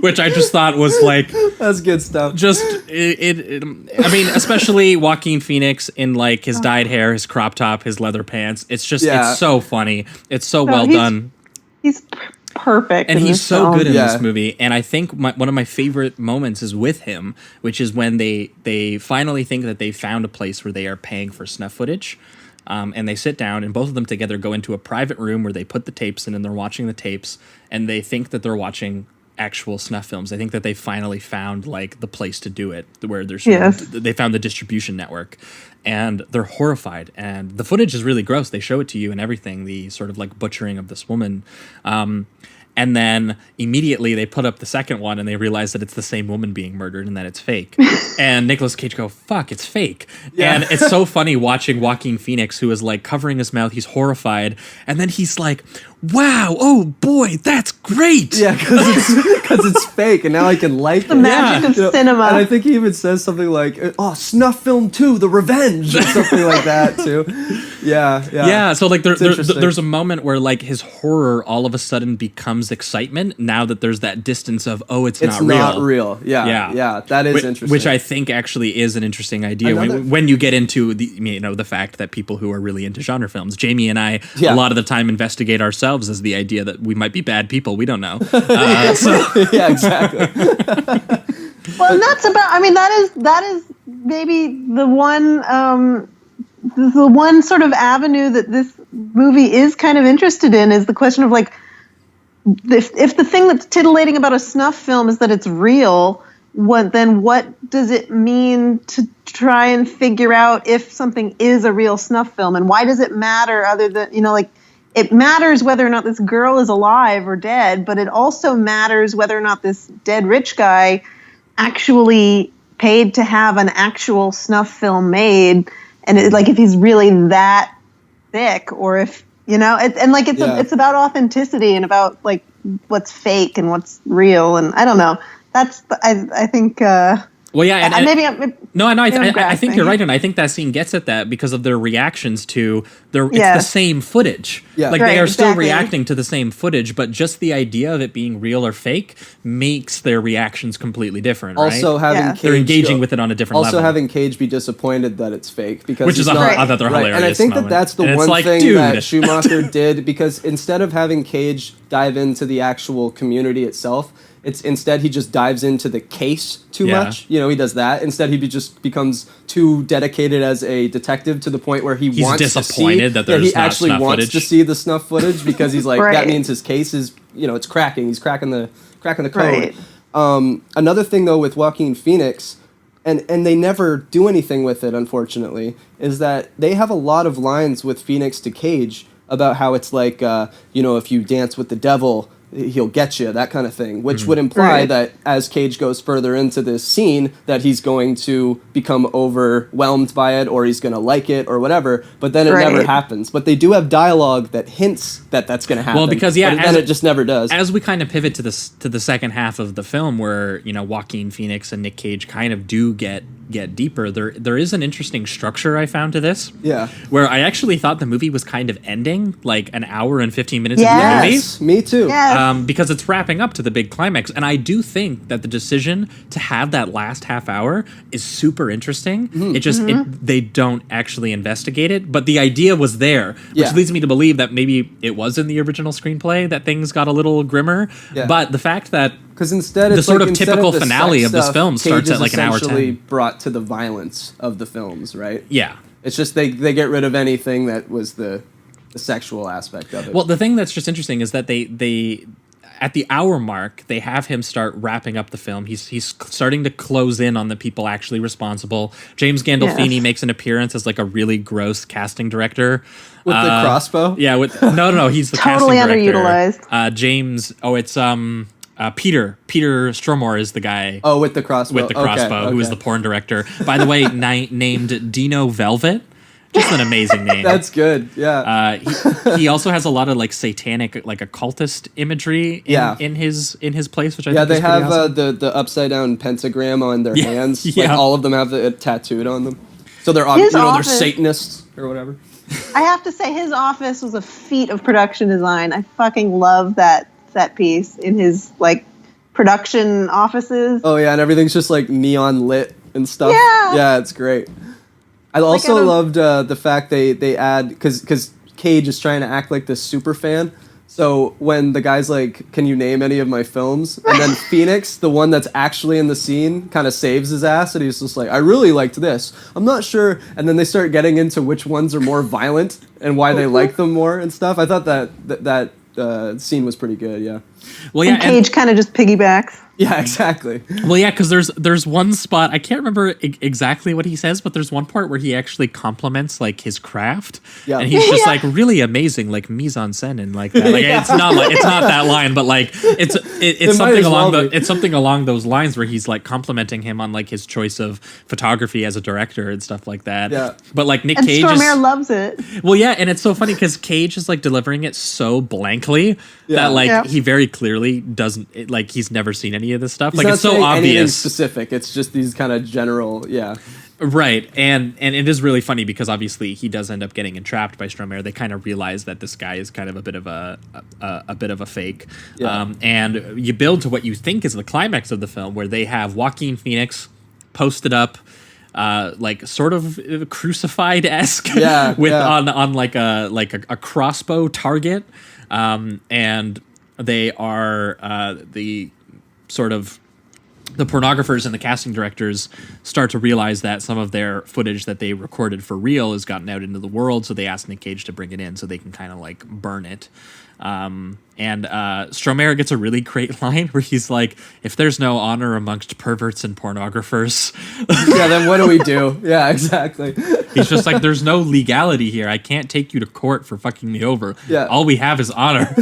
E: Which I just thought was like,
F: that's good stuff.
E: Just I mean, especially Joaquin Phoenix in like his dyed hair, his crop top, his leather pants. It's just it's so funny. It's so well done.
D: He's perfect.
E: And
D: in
E: he's
D: this
E: so
D: film.
E: good in
F: Yeah.
E: this movie. And I think one of my favorite moments is with him, which is when they finally think that they found a place where they are paying for snuff footage. And they sit down, and both of them together go into a private room where they put the tapes in, and they're watching the tapes, and they think that they're watching actual snuff films. They think that they finally found like the place to do it, where there's they found the distribution network, and they're horrified. And the footage is really gross. They show it to you and everything. The sort of like butchering of this woman. And then immediately they put up the second one and they realize that it's the same woman being murdered and that it's fake. And Nicolas Cage go, fuck, it's fake. Yeah. And it's so funny watching Joaquin Phoenix, who is like covering his mouth. He's horrified. And then he's like, wow, oh boy, that's great.
F: Yeah, because it's fake, and now I can like
D: The magic of cinema.
F: And I think he even says something like, "Oh, Snuff Film 2, The Revenge," or something like that too. Yeah.
E: So like
F: interesting.
E: there's a moment where like his horror all of a sudden becomes excitement now that there's that distance of it's not real.
F: Not real. Yeah. That is interesting.
E: Which I think actually is an interesting idea when you get into the fact that people who are really into genre films, Jamie and I, a lot of the time investigate ourselves as the idea that we might be bad people. We don't know.
F: Yeah, exactly.
D: Well, and that's about. I mean, that is maybe the one sort of avenue that this movie is kind of interested in, is the question of like, if the thing that's titillating about a snuff film is that it's real, what does it mean to try and figure out if something is a real snuff film, and why does it matter other than it matters whether or not this girl is alive or dead, but it also matters whether or not this dead rich guy actually paid to have an actual snuff film made, and if he's really that thick, or if it's about authenticity and about like what's fake and what's real, and I don't know. That's I think.
E: Well, yeah, and I think you're
D: grasping.
E: right, and I think that scene gets at that because of their reactions to it's the same footage. Yeah. Like they are still reacting to the same footage, but just the idea of it being real or fake makes their reactions completely different.
F: Also,
E: right?
F: having Cage
E: they're engaging with it on a different level.
F: Also, having Cage be disappointed that it's fake because
E: which is hilarious.
F: And I think that's the one thing that Schumacher did, because instead of having Cage dive into the actual community itself, instead he just dives into the case too much. He does that. Instead, he just becomes too dedicated as a detective to the point where he's wants
E: disappointed
F: to see,
E: that there's
F: he
E: not
F: actually
E: snuff
F: wants
E: footage.
F: to see the snuff footage because he's like that means his case is it's cracking. He's cracking the code.
D: Right.
F: Another thing though with Joaquin Phoenix, and they never do anything with it, unfortunately, is that they have a lot of lines with Phoenix to Cage about how it's like if you dance with the devil, he'll get you, that kind of thing, which would imply that as Cage goes further into this scene that he's going to become overwhelmed by it, or he's going to like it or whatever, but then it never happens. But they do have dialogue that hints that that's going to happen.
E: Well, because
F: then it just never does.
E: As we kind of pivot to the second half of the film, where Joaquin Phoenix and Nick Cage kind of do get deeper, there is an interesting structure I found to this.
F: Yeah.
E: Where I actually thought the movie was kind of ending like an hour and 15 minutes into the movie.
F: Yes, me too.
D: Yes.
E: Because it's wrapping up to the big climax. And I do think that the decision to have that last half hour is super interesting. Mm-hmm. It just, they don't actually investigate it. But the idea was there, which leads me to believe that maybe it was in the original screenplay that things got a little grimmer. Yeah. But the fact that
F: because instead,
E: the sort of typical finale of this film starts at like an hour 10.
F: Brought to the violence of the films, right?
E: Yeah.
F: It's just they get rid of anything that was the sexual aspect of it.
E: Well, the thing that's just interesting is that they at the hour mark, they have him start wrapping up the film. He's starting to close in on the people actually responsible. James Gandolfini makes an appearance as like a really gross casting director.
F: With the crossbow?
E: Yeah, no, he's the
D: totally
E: casting director.
D: Underutilized.
E: James, Peter Stromore is the guy.
F: Oh, with the crossbow.
E: Okay. Who is the porn director. By the way, named Dino Velvet. Just an amazing name.
F: That's good. Yeah.
E: He also has a lot of like satanic, like occultist imagery in his place, which I think
F: they have
E: awesome.
F: the upside down pentagram on their hands. Like all of them have it tattooed on them. So they're they're Satanists or whatever.
D: I have to say, his office was a feat of production design. I fucking love that set piece in his like production offices.
F: Oh yeah, and everything's just like neon lit and stuff. Yeah, it's great. I loved the fact they add because Cage is trying to act like this super fan, So when the guy's like, "Can you name any of my films?" and then Phoenix, the one that's actually in the scene, kind of saves his ass, and he's just like, "I really liked this. I'm not sure." And then they start getting into which ones are more violent and why they like them more and stuff. I thought that scene was pretty good. Yeah.
E: Well, yeah,
D: and Cage kind of just piggybacks.
F: Yeah, exactly.
E: Well, yeah, because there's one spot, I can't remember exactly what he says, but there's one part where he actually compliments like his craft,
F: Yeah.
E: and he's just like really amazing, like mise en scène and like that. Like it's not that line, but like it's something it's something along those lines where he's like complimenting him on like his choice of photography as a director and stuff like that.
F: Yeah.
E: But like Nick
D: And
E: Cage
D: Stormare loves it.
E: Well, yeah, and it's so funny because Cage is like delivering it so blankly that like he very clearly doesn't like he's never seen any of this stuff.
F: He's
E: like it's so
F: anything
E: obvious.
F: specific. It's just these kind of general,
E: Right, and it is really funny because obviously he does end up getting entrapped by Stormare. They kind of realize that this guy is kind of a bit of a fake, and you build to what you think is the climax of the film, where they have Joaquin Phoenix posted up, like sort of crucified-esque, on like a crossbow target, and they are the sort of. The pornographers and the casting directors start to realize that some of their footage that they recorded for real has gotten out into the world, so they ask Nick Cage to bring it in so they can kind of like burn it. And Stromare gets a really great line where he's like, "If there's no honor amongst perverts and pornographers,
F: then what do we do?" Yeah, exactly.
E: He's just like, "There's no legality here. I can't take you to court for fucking me over.
F: Yeah.
E: All we have is honor."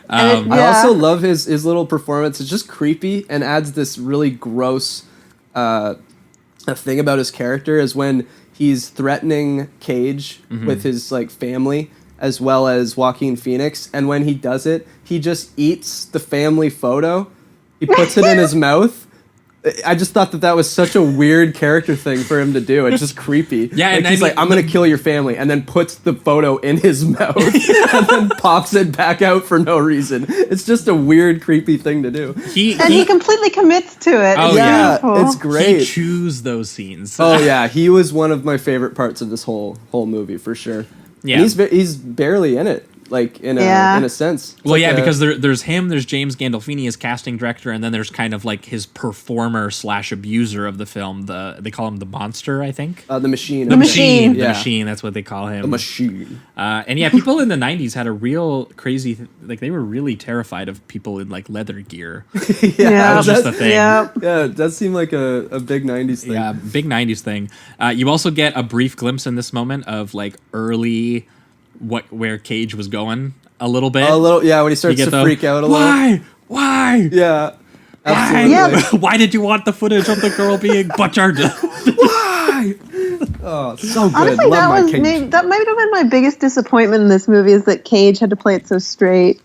F: I also love his little performance. It's just creepy and adds this really gross thing about his character is when he's threatening Cage with his like family as well as Joaquin Phoenix, and when he does it, he just eats the family photo. He puts it in his mouth. I just thought that was such a weird character thing for him to do. It's just creepy.
E: Yeah,
F: like,
E: and
F: he's like, "I'm gonna kill your family," and then puts the photo in his mouth and then pops it back out for no reason. It's just a weird, creepy thing to do.
D: He completely commits to it.
E: Oh,
F: yeah, it's great.
E: He chews those scenes.
F: Oh yeah, he was one of my favorite parts of this whole movie for sure.
E: Yeah,
F: and he's barely in it, like in a sense. It's
E: well,
F: like
E: yeah, because there's him, there's James Gandolfini as casting director, and then there's kind of like his performer / abuser of the film. They call him the monster, I think.
F: The machine.
E: The machine.
F: Yeah.
E: The machine. That's what they call him.
F: The machine.
E: And yeah, people in the '90s had a real crazy, like they were really terrified of people in like leather gear. That was just a thing.
F: Yeah, it does seem like a big '90s thing.
E: Yeah, big '90s thing. You also get a brief glimpse in this moment of like early where Cage was going a little bit.
F: Yeah, when he starts to freak out a little.
E: Why?
F: Yeah. Absolutely.
D: Yeah.
E: Why did you want the footage of the girl being butchered?
F: Why? Oh, so good.
D: Honestly,
F: Love
D: that might have been my biggest disappointment in this movie is that Cage had to play it so straight.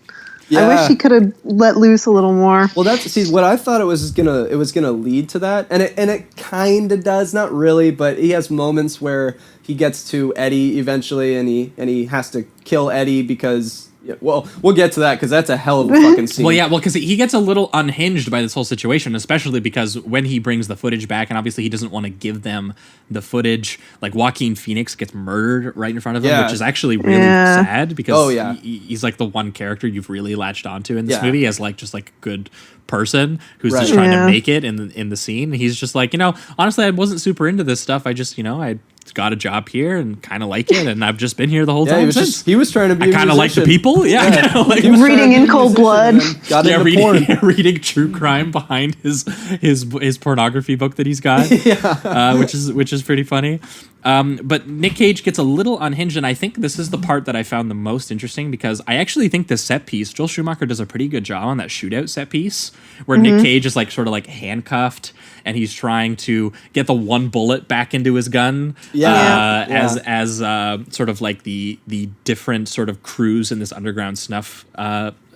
F: Yeah.
D: I wish he could have let loose a little more.
F: Well, what I thought it was gonna lead to that, and it kind of does, not really, but he has moments where he gets to Eddie eventually, and he has to kill Eddie because. Yeah, well, we'll get to that because that's a hell of a fucking scene.
E: Well, yeah, because he gets a little unhinged by this whole situation, especially because when he brings the footage back, and obviously he doesn't want to give them the footage, like Joaquin Phoenix gets murdered right in front of him, which is actually really sad because he's like the one character you've really latched onto in this movie as like just like a good person who's just trying to make it in the scene. He's just like, honestly, I wasn't super into this stuff. I just, I got a job here and kind of like it, and I've just been here the whole time.
F: He was trying to be.
E: I kind of like the people.
D: Like reading In Cold Blood.
E: Reading true crime behind his pornography book that he's got, which is pretty funny. But Nick Cage gets a little unhinged, and I think this is the part that I found the most interesting because I actually think the set piece, Joel Schumacher does a pretty good job on that shootout set piece where Nick Cage is like sort of like handcuffed and he's trying to get the one bullet back into his gun. As sort of like the different sort of crews in this underground snuff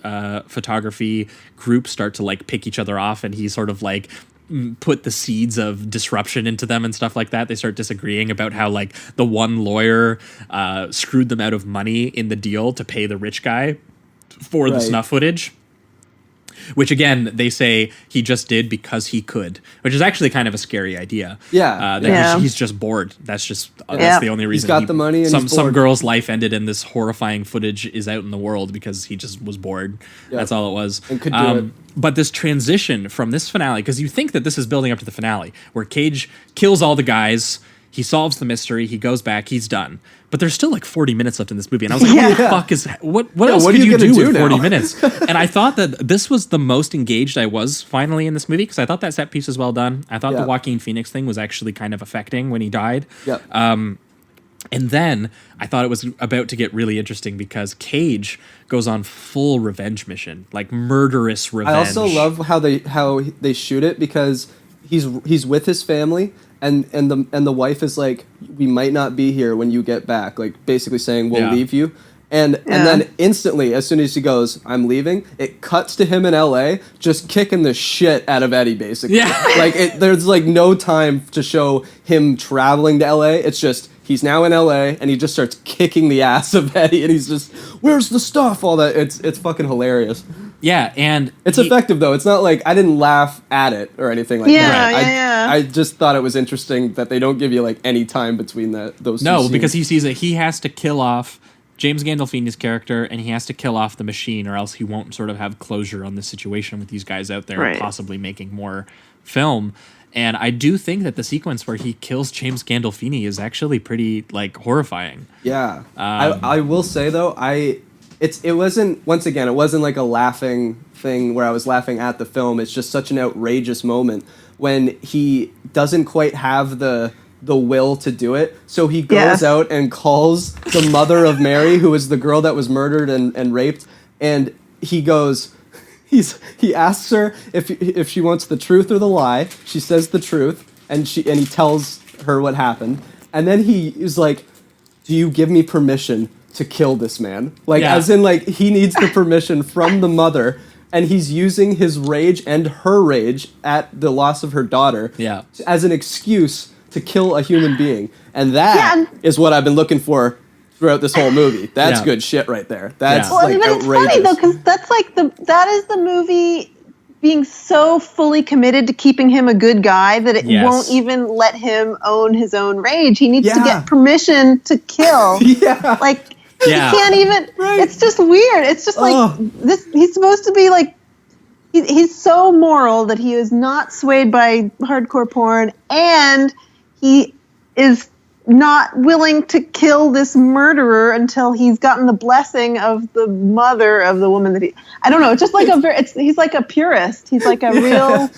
E: photography group start to like pick each other off, and he sort of like put the seeds of disruption into them and stuff like that. They start disagreeing about how like the one lawyer screwed them out of money in the deal to pay the rich guy for the snuff footage. which again, they say he just did because he could, which is actually kind of a scary idea. He's just bored. That's just that's the only reason.
F: He's got the money and
E: some girl's life ended and this horrifying footage is out in the world because he just was bored. That's all it was.
F: And could do it.
E: But this transition from this finale, because you think that this is building up to the finale, where Cage kills all the guys, he solves the mystery, he goes back, he's done. But there's still like 40 minutes left in this movie, and I was like, what the fuck is what else could you do with 40 minutes? And I thought that this was the most engaged I was finally in this movie, because I thought that set piece was well done. I thought the Joaquin Phoenix thing was actually kind of affecting when he died. And then I thought it was about to get really interesting because Cage goes on full revenge mission, like murderous revenge.
F: I also love how they shoot it, because he's with his family, and the wife is like, we might not be here when you get back, like basically saying we'll leave you. And then instantly, as soon as he goes, I'm leaving, it cuts to him in LA just kicking the shit out of Eddie, basically. There's like no time to show him traveling to LA. It's just he's now in LA and he just starts kicking the ass of Eddie, and he's just, where's the stuff? All that. It's fucking hilarious.
E: Yeah, and
F: it's effective though. It's not like I didn't laugh at it or anything like that. I just thought it was interesting that they don't give you like any time between those.
E: No,
F: two scenes.
E: because he sees that he has to kill off James Gandolfini's character, and he has to kill off the machine, or else he won't sort of have closure on this situation with these guys out there and possibly making more film. And I do think that the sequence where he kills James Gandolfini is actually pretty like horrifying.
F: Yeah, I will say though, it wasn't, once again, it wasn't like a laughing thing where I was laughing at the film. It's just such an outrageous moment when he doesn't quite have the will to do it. So he goes out and calls the mother of Mary, who is the girl that was murdered and raped. And he goes, he asks her if she wants the truth or the lie. She says the truth, and he tells her what happened. And then he is like, do you give me permission to kill this man? Like, as in, like, he needs the permission from the mother, and he's using his rage and her rage at the loss of her daughter as an excuse to kill a human being. And that is what I've been looking for throughout this whole movie. That's good shit right there. That's like outrageous. It's funny
D: though, because that's like that is the movie being so fully committed to keeping him a good guy that it won't even let him own his own rage. He needs to get permission to kill. Like he can't even. It's just weird. It's just like this. He's supposed to be like. He's so moral that he is not swayed by hardcore porn, and he is not willing to kill this murderer until he's gotten the blessing of the mother of the woman that he. I don't know. It's just like he's like a purist. He's like a real,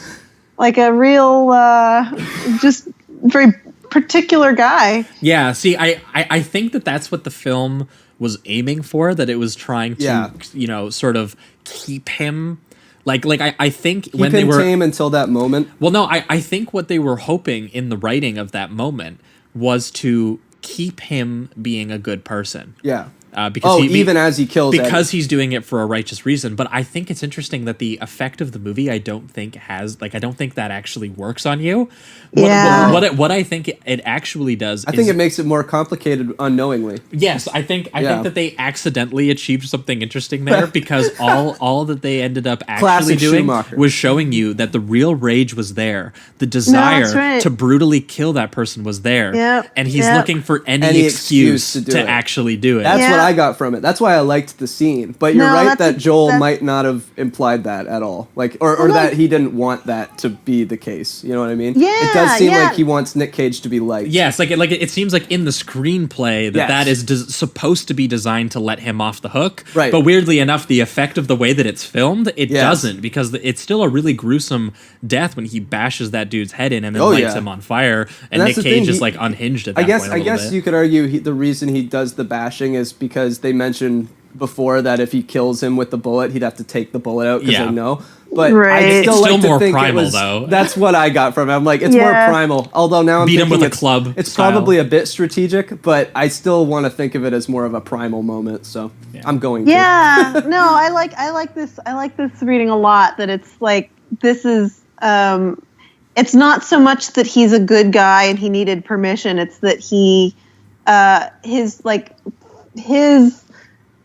D: just very particular guy.
E: Yeah. See, I think that's what the film was aiming for. That it was trying to, sort of keep him. Like I think when they were
F: tame until that moment.
E: Well, no, I think what they were hoping in the writing of that moment was to keep him being a good person.
F: Yeah.
E: Because
F: even as he kills
E: because
F: Eddie.
E: He's doing it for a righteous reason. But I think it's interesting that the effect of the movie I don't think that actually works on you. What I think it actually does.
F: I think it makes it more complicated unknowingly.
E: Yes, I think that they accidentally achieved something interesting there because all that they ended up actually doing was showing you that the real rage was there, the desire to brutally kill that person was there, and he's looking for any excuse to actually do it.
F: That's what I got from it. That's why I liked the scene. But you're right that Joel might not have implied that at all. Like, or that he didn't want that to be the case. You know what I mean?
D: Yeah.
F: It does seem like he wants Nick Cage to be liked.
E: Yes, like it seems like in the screenplay that is supposed to be designed to let him off the hook.
F: Right.
E: But weirdly enough, the effect of the way that it's filmed, it doesn't, because it's still a really gruesome death when he bashes that dude's head in and then lights him on fire, and Nick Cage is like unhinged at that point.
F: I guess you could argue the reason he does the bashing is because they mentioned before that if he kills him with the bullet, he'd have to take the bullet out because they know. But I still like
E: more
F: to think
E: primal,
F: it was,
E: though.
F: That's what I got from it. I'm like, it's more primal. Although now I'm
E: beat
F: thinking
E: him with a club.
F: It's probably a bit strategic, but I still want to think of it as more of a primal moment. So I'm going to.
D: Yeah, no, I like this. I like this reading a lot. That it's like this is. It's not so much that he's a good guy and he needed permission. It's that he, his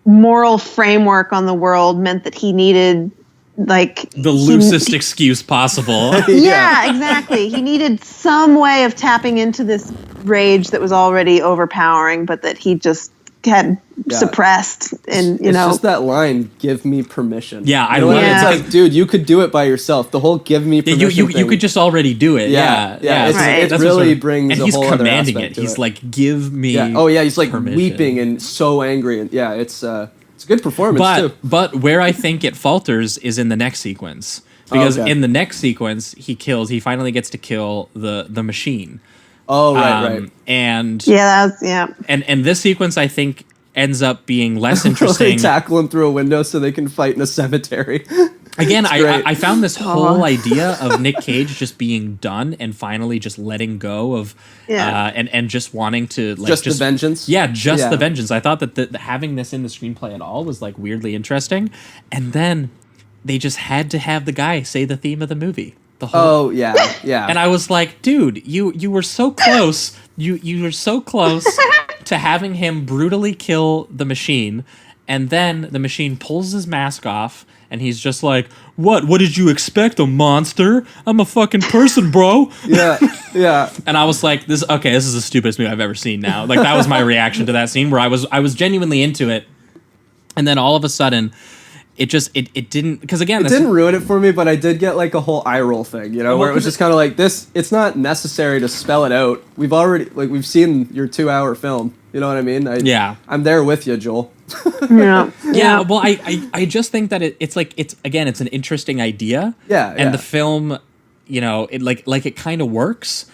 D: moral framework on the world meant that he needed like
E: The loosest excuse possible.
D: Yeah, exactly. He needed some way of tapping into this rage that was already overpowering, but that he just had suppressed. And
F: it's just that line, "Give me permission."
E: Yeah, I
F: love
E: love
F: it.
E: it.
F: It's like, dude, you could do it by yourself. The whole "give me permission"
E: you could just already do it. Yeah.
F: It
E: That's
F: really
E: what
F: brings
E: and
F: a
E: he's
F: whole other
E: commanding
F: aspect
E: it.
F: to
E: He's
F: it.
E: like, give me.
F: Yeah. Oh yeah, he's like
E: permission.
F: weeping and so angry, and it's a good performance too.
E: But where I think it falters is in the next sequence. Because in the next sequence, he finally gets to kill the machine.
F: Oh, right.
E: And
D: and
E: this sequence, I think, ends up being less interesting.
F: They tackle him through a window so they can fight in a cemetery.
E: Again, I found this whole idea of Nick Cage just being done and finally just letting go of, and just wanting to like
F: just the vengeance.
E: Yeah, the vengeance. I thought that having this in the screenplay at all was like weirdly interesting, and then they just had to have the guy say the theme of the movie. The whole, and I was like, dude, you were so close. You were so close to having him brutally kill the machine, and then the machine pulls his mask off, and he's just like, What did you expect, a monster? I'm a fucking person, bro.
F: Yeah.
E: And I was like, this is the stupidest movie I've ever seen now. Like, that was my reaction to that scene, where I was genuinely into it, and then all of a sudden, it didn't, because again,
F: it didn't ruin it for me, but I did get like a whole eye roll thing, where it was just kind of like, this, it's not necessary to spell it out. We've seen your 2-hour film. You know what I mean? I'm there with you, Joel.
E: Yeah. Well, I just think that it's an interesting idea. And the film, it kind of works.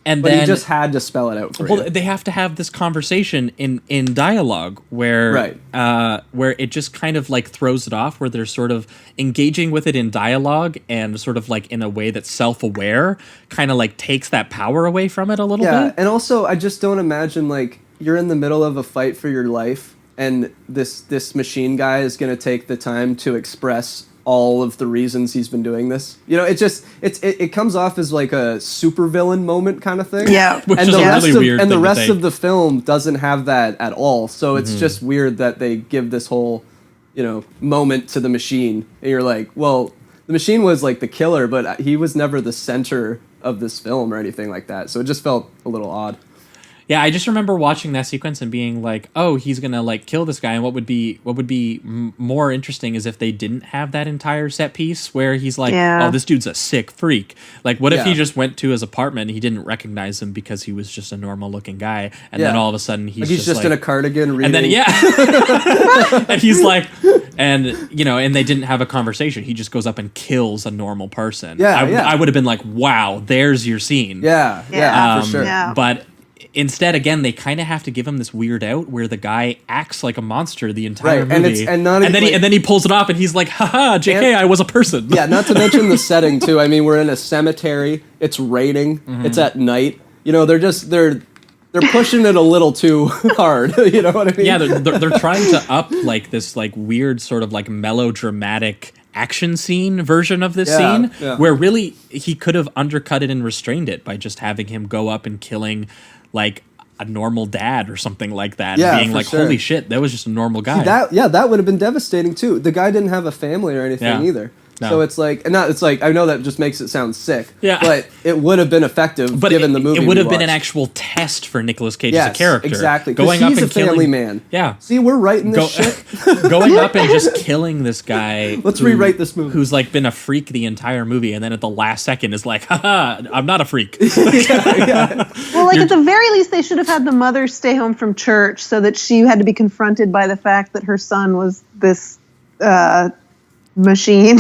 E: But then,
F: you just had to spell it out for you.
E: They have to have this conversation in dialogue where it just kind of like throws it off, where they're sort of engaging with it in dialogue and sort of like in a way that's self-aware, kind of like takes that power away from it a little bit.
F: Yeah, and also I just don't imagine like you're in the middle of a fight for your life and this machine guy is going to take the time to express all of the reasons he's been doing this. It comes off as like a supervillain moment kind of thing.
D: Yeah.
E: Which is a really weird thing.
F: And the rest of the film doesn't have that at all. So it's just weird that they give this whole, moment to the machine. And you're like, well, the machine was like the killer, but he was never the center of this film or anything like that. So it just felt a little odd.
E: Yeah, I just remember watching that sequence and being like, "Oh, he's gonna like kill this guy." And what would be more interesting is if they didn't have that entire set piece where he's like, "Oh, this dude's a sick freak." Like, what if he just went to his apartment and he didn't recognize him because he was just a normal looking guy, and then all of a sudden he's just
F: in a cardigan reading,
E: and then and he's like, and they didn't have a conversation. He just goes up and kills a normal person. I would have been like, "Wow, there's your scene."
F: For sure.
E: But instead, again, they kind of have to give him this weird out where the guy acts like a monster the entire movie, and then he pulls it off, and he's like, "Haha, JK, I was a person."
F: Yeah, not to mention the setting too. I mean, we're in a cemetery. It's raining. It's at night. They're pushing it a little too hard. You know what I mean?
E: Yeah, they're trying to up like this like weird sort of like melodramatic action scene version of this scene where really he could have undercut it and restrained it by just having him go up and killing like a normal dad or something like that, and being like, holy shit, that was just a normal guy.
F: That would have been devastating too. The guy didn't have a family or anything either. No. So it's like, I know that just makes it sound sick. Yeah. But it would have been effective given the movie.
E: It would have been an actual test for Nicolas Cage as a character.
F: Exactly.
E: Going
F: up and killing, family man.
E: Yeah.
F: See, we're writing this shit.
E: Going up and just killing this guy.
F: Let's rewrite this movie.
E: Who's like been a freak the entire movie, and then at the last second is like, haha, I'm not a freak.
D: Well, at the very least, they should have had the mother stay home from church so that she had to be confronted by the fact that her son was this machine.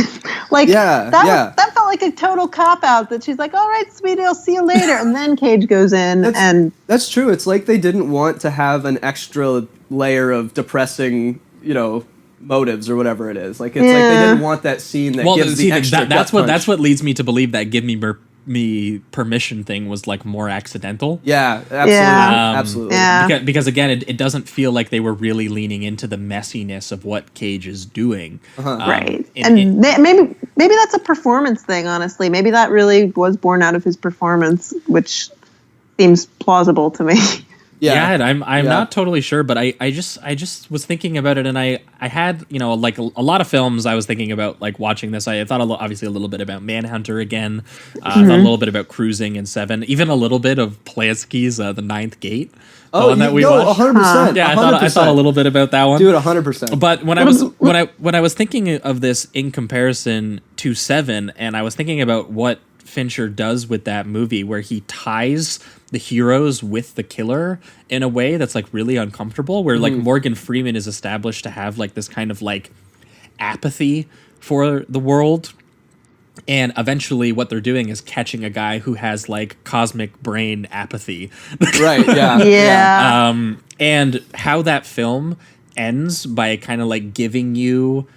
D: That felt like a total cop-out, that she's like, all right, sweetie, I'll see you later. And then Cage goes in.
F: That's true. It's like they didn't want to have an extra layer of depressing, motives or whatever it is. Like, it's like they didn't want that scene that gives the extra
E: that's what leads me to believe that Give Me Permission thing was like more accidental.
F: Yeah, absolutely.
D: Yeah.
E: Because again, it doesn't feel like they were really leaning into the messiness of what Cage is doing.
D: Right. Maybe that's a performance thing, honestly. Maybe that really was born out of his performance, which seems plausible to me.
E: Yeah, and I'm not totally sure, but I just was thinking about it, and I had, you know, like a lot of films I was thinking about like watching this. I thought obviously a little bit about Manhunter again. I thought a little bit about Cruising and Seven, even a little bit of Polanski's The Ninth Gate. The one that we watched.
F: 100%.
E: Yeah, I thought a little bit about that one.
F: Dude, 100%.
E: But when I was thinking of this in comparison to Seven, and I was thinking about what Fincher does with that movie, where he ties the heroes with the killer in a way that's like really uncomfortable, where like Morgan Freeman is established to have like this kind of like apathy for the world, and eventually what they're doing is catching a guy who has like cosmic brain apathy.
F: Right, yeah.
D: Yeah.
E: And how that film ends by kind of like giving you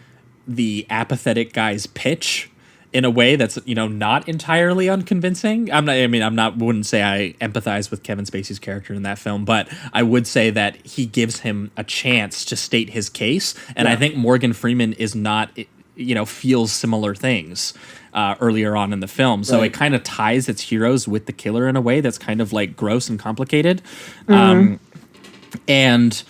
E: the apathetic guy's pitch in a way that's, you know, not entirely unconvincing. Wouldn't say I empathize with Kevin Spacey's character in that film, but I would say that he gives him a chance to state his case. And I think Morgan Freeman is not, you know, feels similar things earlier on in the film. So it kind of ties its heroes with the killer in a way that's kind of like gross and complicated. And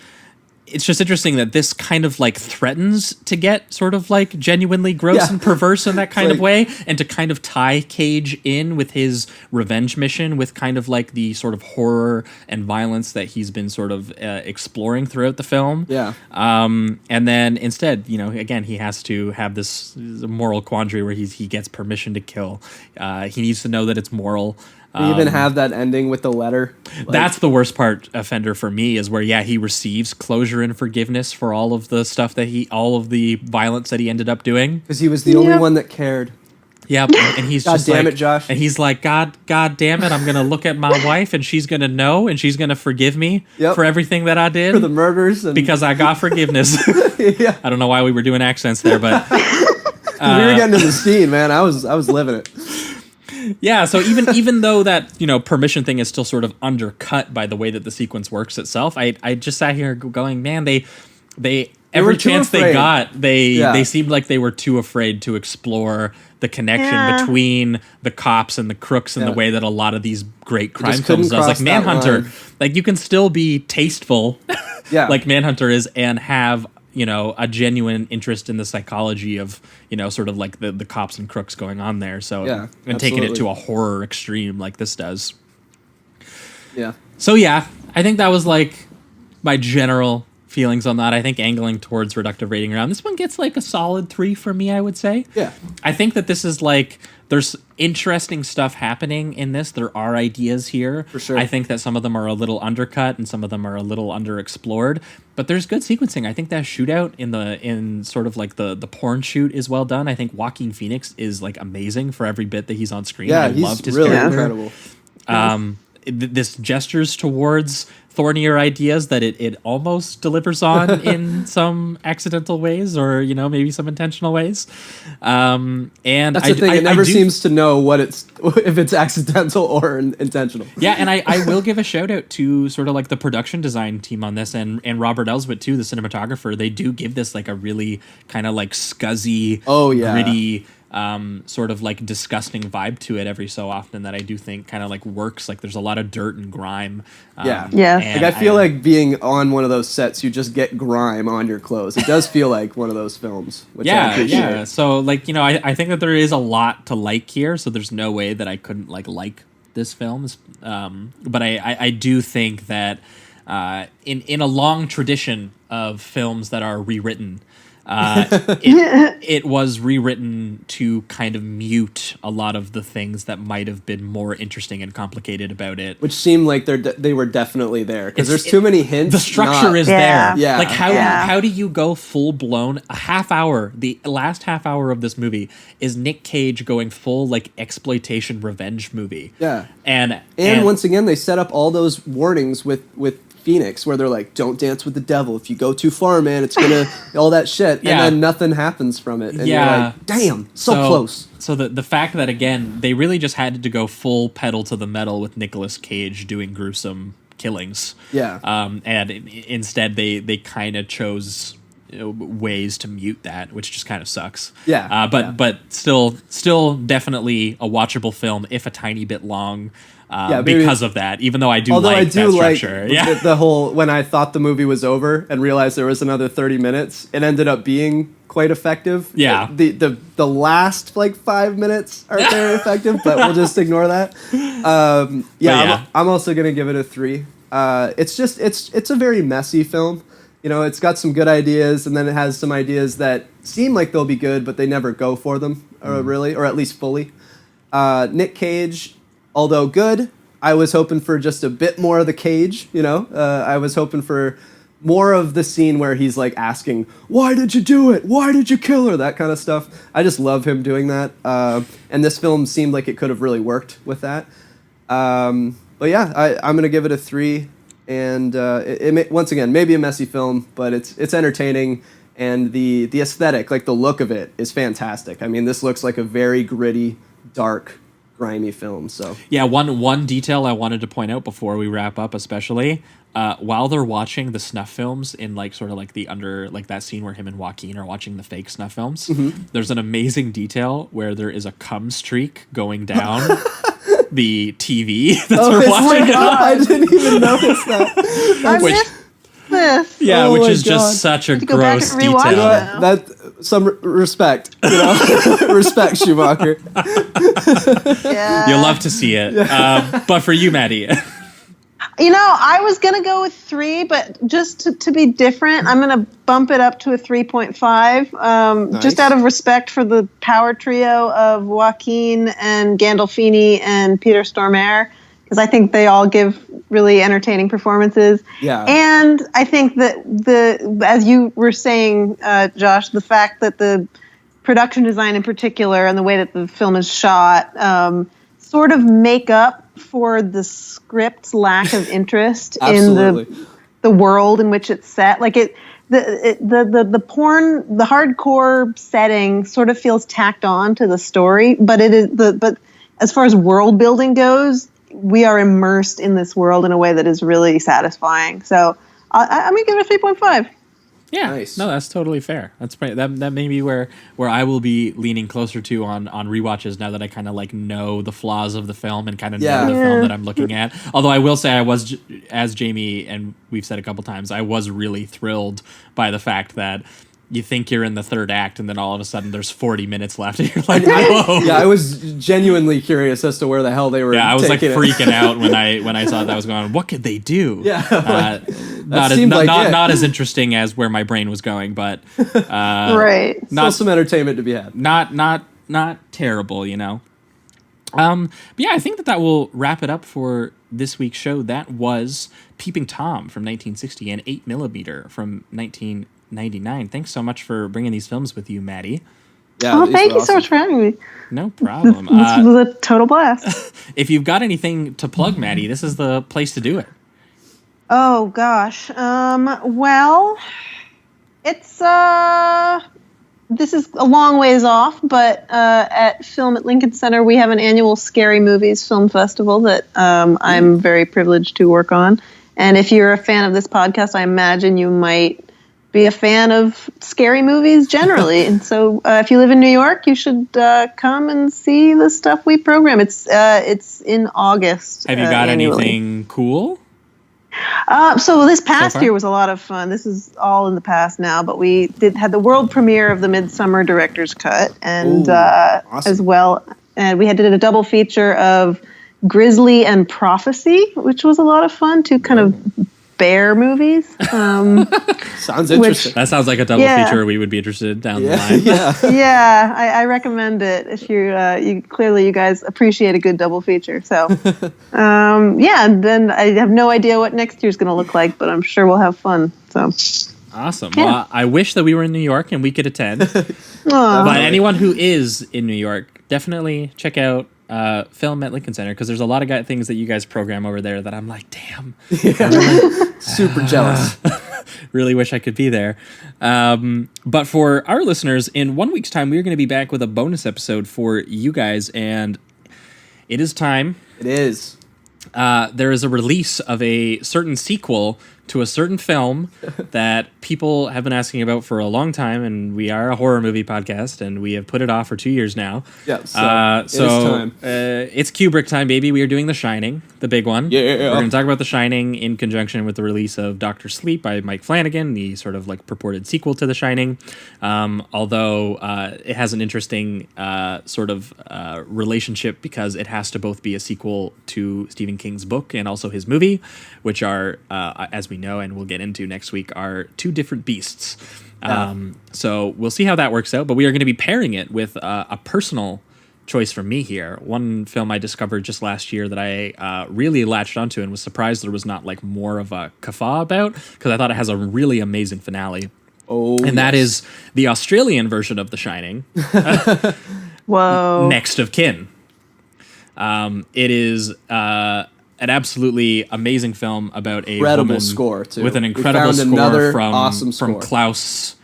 E: it's just interesting that this kind of like threatens to get sort of like genuinely gross and perverse in that kind of way, and to kind of tie Cage in with his revenge mission with kind of like the sort of horror and violence that he's been sort of exploring throughout the film.
F: Yeah.
E: And then instead, you know, again, he has to have this moral quandary where he gets permission to kill. He needs to know that it's moral.
F: We even have that ending with the letter. Like,
E: that's the worst part, Offender, for me, is where, he receives closure and forgiveness for all of the stuff that all of the violence that he ended up doing.
F: Because he was the only one that cared.
E: Yep, and he's
F: God
E: just
F: damn
E: like,
F: it, Josh.
E: And he's like, God damn it, I'm going to look at my wife, and she's going to know, and she's going to forgive me for everything that I did.
F: For the murders.
E: Because I got forgiveness.
F: Yeah.
E: I don't know why we were doing accents there, but...
F: we were getting to the scene, man. I was living it.
E: Yeah, so even though that, you know, permission thing is still sort of undercut by the way that the sequence works itself, I just sat here going, man, they every chance they got, they seemed like they were too afraid to explore the connection between the cops and the crooks in the way that a lot of these great crime films does. Like Manhunter, like you can still be tasteful, like Manhunter is, and have, you know, a genuine interest in the psychology of, you know, sort of like the cops and crooks going on there. So, and taking it to a horror extreme like this does.
F: Yeah.
E: So, I think that was like my general feelings on that. I think angling towards reductive rating around. This one gets like a solid 3 for me, I would say.
F: Yeah.
E: I think that this is like, there's interesting stuff happening in this. There are ideas here.
F: For sure.
E: I think that some of them are a little undercut and some of them are a little underexplored. But there's good sequencing. I think that shootout in sort of like the porn shoot is well done. I think Joaquin Phoenix is like amazing for every bit that he's on screen.
F: Yeah,
E: I
F: he's
E: loved his
F: really
E: character.
F: incredible.
E: This gestures towards thornier ideas that it almost delivers on in some accidental ways, or, you know, maybe some intentional ways. And
F: that's the thing; it never seems to know what if it's accidental or intentional.
E: Yeah, and I will give a shout out to sort of like the production design team on this, and Robert Elswit too, the cinematographer. They do give this like a really kind of like scuzzy, gritty, sort of like disgusting vibe to it every so often that I do think kind of like works. Like there's a lot of dirt and grime.
F: Like I feel like being on one of those sets, you just get grime on your clothes. It does feel like one of those films. Which I appreciate.
E: Yeah. So like, you know, I think that there is a lot to like here. So there's no way that I couldn't like this film. But I do think that in a long tradition of films that are rewritten, it was rewritten to kind of mute a lot of the things that might have been more interesting and complicated about it,
F: which seemed like they were definitely there, because there's too many hints.
E: The structure is there.
F: Yeah.
E: Like how do you go full blown a half hour? The last half hour of this movie is Nick Cage going full like exploitation revenge movie.
F: Yeah.
E: And
F: once again they set up all those warnings with Phoenix, where they're like, don't dance with the devil. If you go too far, man, it's gonna all that shit. And then nothing happens from it. And you're like, damn, so close.
E: So the fact that, again, they really just had to go full pedal to the metal with Nicolas Cage doing gruesome killings.
F: Yeah.
E: And instead they kind of chose ways to mute that, which just kind of sucks.
F: Yeah.
E: But still definitely a watchable film, if a tiny bit long. because of that. Even though I do
F: Although
E: like
F: I do
E: that
F: like
E: structure.
F: the whole, when I thought the movie was over and realized there was another 30 minutes, it ended up being quite effective.
E: Yeah.
F: The last like 5 minutes aren't very effective, but we'll just ignore that. I'm also gonna give it a 3. It's a very messy film. You know, it's got some good ideas, and then it has some ideas that seem like they'll be good, but they never go for them, really, or at least fully. Nick Cage, although good, I was hoping for just a bit more of the Cage, you know? I was hoping for more of the scene where he's, like, asking, why did you do it? Why did you kill her? That kind of stuff. I just love him doing that. And this film seemed like it could have really worked with that. But yeah, I'm going to give it a 3. And once again, maybe a messy film, but it's entertaining, and the aesthetic, like the look of it, is fantastic. I mean, this looks like a very gritty, dark, grimy film. So
E: yeah, one detail I wanted to point out before we wrap up, especially while they're watching the snuff films in like sort of like that scene where him and Joaquin are watching the fake snuff films. Mm-hmm. There's an amazing detail where there is a cum streak going down the TV that they're watching.
F: I didn't even notice that.
D: I missed this.
E: Yeah,
F: Oh
E: which
F: my
E: is just
F: God.
E: such a
D: go back
E: gross
D: and rewatch
E: detail.
D: that.
F: That some respect, you know, respect, Schumacher.
D: Yeah.
E: You'll love to see it. But for you, Maddie.
D: You know, I was going to go with 3, but just to be different, I'm going to bump it up to a 3.5, just out of respect for the power trio of Joaquin and Gandolfini and Peter Stormare, because I think they all give really entertaining performances.
F: Yeah.
D: And I think that as you were saying, Josh, the fact that the production design in particular and the way that the film is shot sort of make up for the script's lack of interest in the world in which it's set. Like the porn, the hardcore setting sort of feels tacked on to the story, but but as far as world building goes, we are immersed in this world in a way that is really satisfying. So I'm gonna give it a 3.5.
E: Yeah,
F: nice.
E: No, that's totally fair. That's that may be where I will be leaning closer to on rewatches now that I kind of like know the flaws of the film and kind of know the film that I'm looking at. Although I will say I was, as Jamie and we've said a couple times, I was really thrilled by the fact that you think you're in the third act and then all of a sudden there's 40 minutes left and you're like, whoa.
F: Yeah, I was genuinely curious as to where the hell they were.
E: Yeah, I was like freaking
F: it.
E: out when I saw that was going on. What could they do?
F: Yeah,
E: not as interesting as where my brain was going, but
D: right.
F: Still some entertainment to be had.
E: Not terrible, you know. But yeah, I think that will wrap it up for this week's show. That was Peeping Tom from 1960 and 8mm from 1999. Thanks so much for bringing these films with you, Maddie.
F: Yeah,
D: thank you so much for having me.
E: No problem.
D: This was a total blast.
E: If you've got anything to plug, Maddie, this is the place to do it.
D: Oh gosh. Well, it's this is a long ways off, but at Film at Lincoln Center we have an annual Scary Movies Film Festival that I'm very privileged to work on. And if you're a fan of this podcast, I imagine you might be a fan of scary movies generally. And so if you live in New York, you should come and see the stuff we program. It's in August.
E: Have you got
D: annually.
E: anything cool?
D: So this past year was a lot of fun. This is all in the past now, but we had the world premiere of the Midsummer Director's Cut, and
F: awesome.
D: as well, and we did a double feature of Grizzly and Prophecy, which was a lot of fun. Two kind of bear movies.
F: Sounds interesting.
E: That sounds like a double feature we would be interested down the line.
D: Yeah, I recommend it if you clearly you guys appreciate a good double feature. So, and then I have no idea what next year's going to look like, but I'm sure we'll have fun. So.
E: Awesome.
D: Yeah.
E: Well, I wish that we were in New York and we could attend. But anyone who is in New York, definitely check out Film at Lincoln Center, because there's a lot of things that you guys program over there that I'm like, damn.
F: Super jealous.
E: Really wish I could be there. But for our listeners, in 1 week's time, we're going to be back with a bonus episode for you guys, and it is time.
F: It is.
E: There is a release of a certain sequel to a certain film that people have been asking about for a long time, and we are a horror movie podcast, and we have put it off for 2 years now.
F: Yeah, so it's time.
E: It's Kubrick time, baby. We are doing The Shining, the big one.
F: Yeah.
E: We're going to talk about The Shining in conjunction with the release of Dr. Sleep by Mike Flanagan, the sort of like purported sequel to The Shining. Although it has an interesting sort of relationship because it has to both be a sequel to Stephen King's book and also his movie, which are, as we know and we'll get into next week, are two different beasts. So we'll see how that works out, but we are going to be pairing it with a personal choice from me here. One film I discovered just last year that I really latched onto and was surprised there was not like more of a guffaw about, because I thought it has a really amazing finale. That is the Australian version of The Shining.
D: Whoa.
E: Next of Kin. It is an absolutely amazing film about a woman
F: score too.
E: with an incredible score from
F: awesome
E: from Klaus.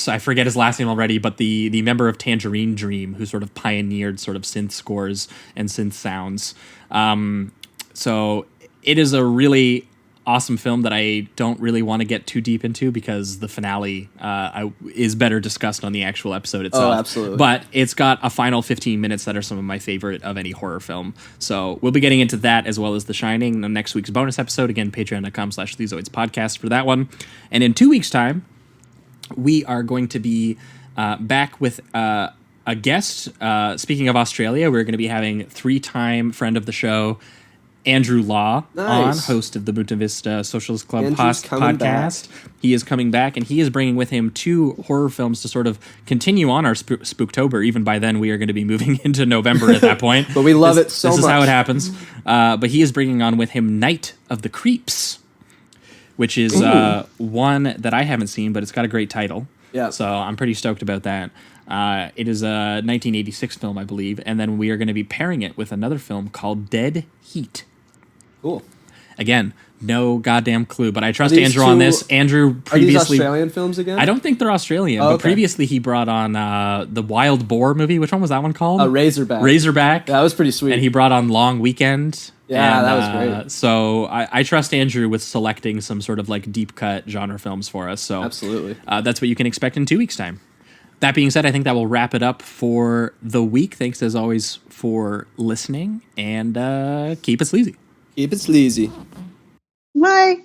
E: I forget his last name already, but the member of Tangerine Dream, who sort of pioneered sort of synth scores and synth sounds. So it is a really awesome film that I don't really want to get too deep into because the finale is better discussed on the actual episode itself.
F: Oh, absolutely.
E: But it's got a final 15 minutes that are some of my favorite of any horror film. So we'll be getting into that as well as The Shining in next week's bonus episode. Again, patreon.com/Sleazoids podcast for that one. And in 2 weeks' time, we are going to be back with a guest. Speaking of Australia, we're going to be having 3-time friend of the show, Andrew Law, on, host of the Buena Vista Socialist Club podcast. He is coming back, and he is bringing with him 2 horror films to sort of continue on our Spooktober. Even by then, we are going to be moving into November at that point.
F: But we love it so much.
E: This is how it happens. But he is bringing on with him Night of the Creeps, which is one that I haven't seen, but it's got a great title.
F: Yeah.
E: So I'm pretty stoked about that. It is a 1986 film, I believe, and then we are going to be pairing it with another film called Dead Heat.
F: Cool.
E: Again, no goddamn clue, but I trust Andrew on this. Andrew previously...
F: Are these Australian films again?
E: I don't think they're Australian, but previously he brought on the Wild Boar movie. Which one was that one called?
F: Razorback.
E: Razorback.
F: That was pretty sweet.
E: And he brought on Long Weekend.
F: Yeah, that was great.
E: So I trust Andrew with selecting some sort of like deep cut genre films for us. So
F: absolutely.
E: That's what you can expect in 2 weeks' time. That being said, I think that will wrap it up for the week. Thanks as always for listening, and keep it sleazy.
F: Keep it sleazy.
D: Bye.